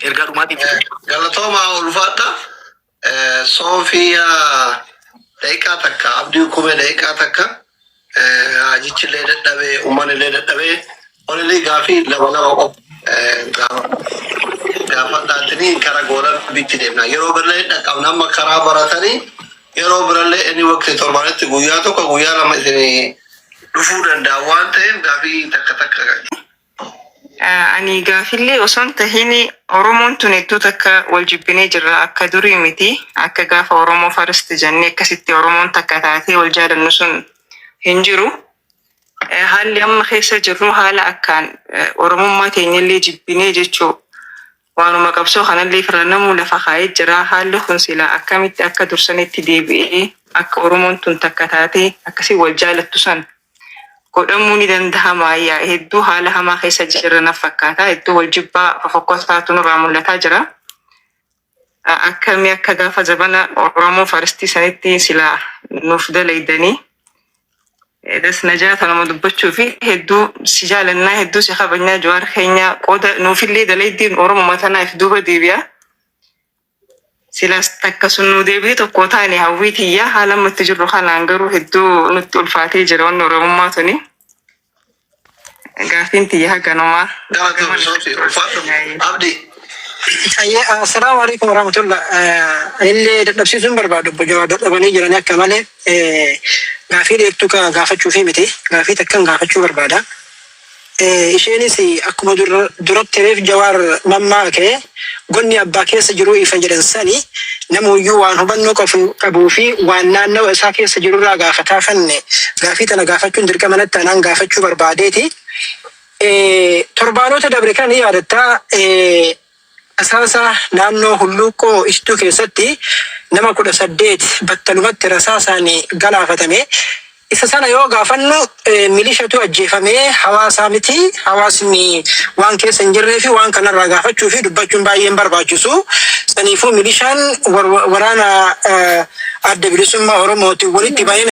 Ergaa dhumaatiif Galatoomaa ulfaadha. Soofiyaa daqiiqaa takka abdii kumee daqiiqaa takka hajichillee dadhabee uummanillee dadhabee olillee gaafii lama gaafadhaatanii kara goolan bitti deemna. Yeroo birallee dhaqqabna amma karaa baratanii yeroo birallee inni waqtii torbaanitti guyyaa tokko guyyaa lama isin dhufuu danda'a waan ta'eef gaafii takka. Ani gaafillee osoo hin tahin Oromoon tun hedduu takka wal jibbinee jirra akka durii miti akka gaafa Oromoo faristi jennee akkasitti Oromoon takka taatee wal jaalannu sun hin jiru. Haalli amma keessa jirru haala akkaan Oromummaa keenyallee jibbinee jechuu waanuma qabsoo kanallee filannamu lafa kaa'ee jira. Haalli kun sila akkamitti akka dursanitti deebi'ee akka Oromoon tun takka taatee akkasii wal jaalattu san godhamuu ni danda'ama. Hedduu haala hamaa keessa jiran fakkaata. Hedduu wal jibbaa fokkotaatu nurraa mul'ataa jira. Akkamii akka gaafa zabana Oromoo faristii sanitti sila nuuf dalaydanii das najaata nama dubbachuu fi hedduu si jaalannaa hedduu si kabajnaa Jawaar keenya qooda nuufillee dalaydiin Oromoo matanaaf duuba deebi'a. Silaas takka sun nu deebi'ee tokko taane hawwii tiyyaa haala ammatti jirru kanaan garuu hedduu nutti ulfaatee jira wanni Oromummaa tuni. Gaafiin tiyyaa haganumaa. Abdi السلام عليكم ورحمة الله. اللي دبسيسون بربادو بجوا دبني جرانيا كماله غافي ليكتوكا غافة شوفي متى غافي تكن غافة شو بربادا. إشيني سي أكو درب تريف جوار ماما كه قلني أباكي سجرو يفجر السني نمو يوان هبنو كبو في وانا نو إساكي سجرو را غافة فن غافي تنا غافة كندر كمان تنا غافة شو بربادتي. تربانو تدبركان هي عادتا أساسا نانو هلوكو إشتو كيستي نما كودا سديت بطلومت رساساني غلا فتمي إساسانا يو غافنو ميليشتو أجيفامي حواسا متي حواسني وان كيس انجرني في وان كان راغافة تشوفي دباچون بايين برباچسو سنيفو ميليشان ورانا أدبلسوما أوروموتي ولي تباين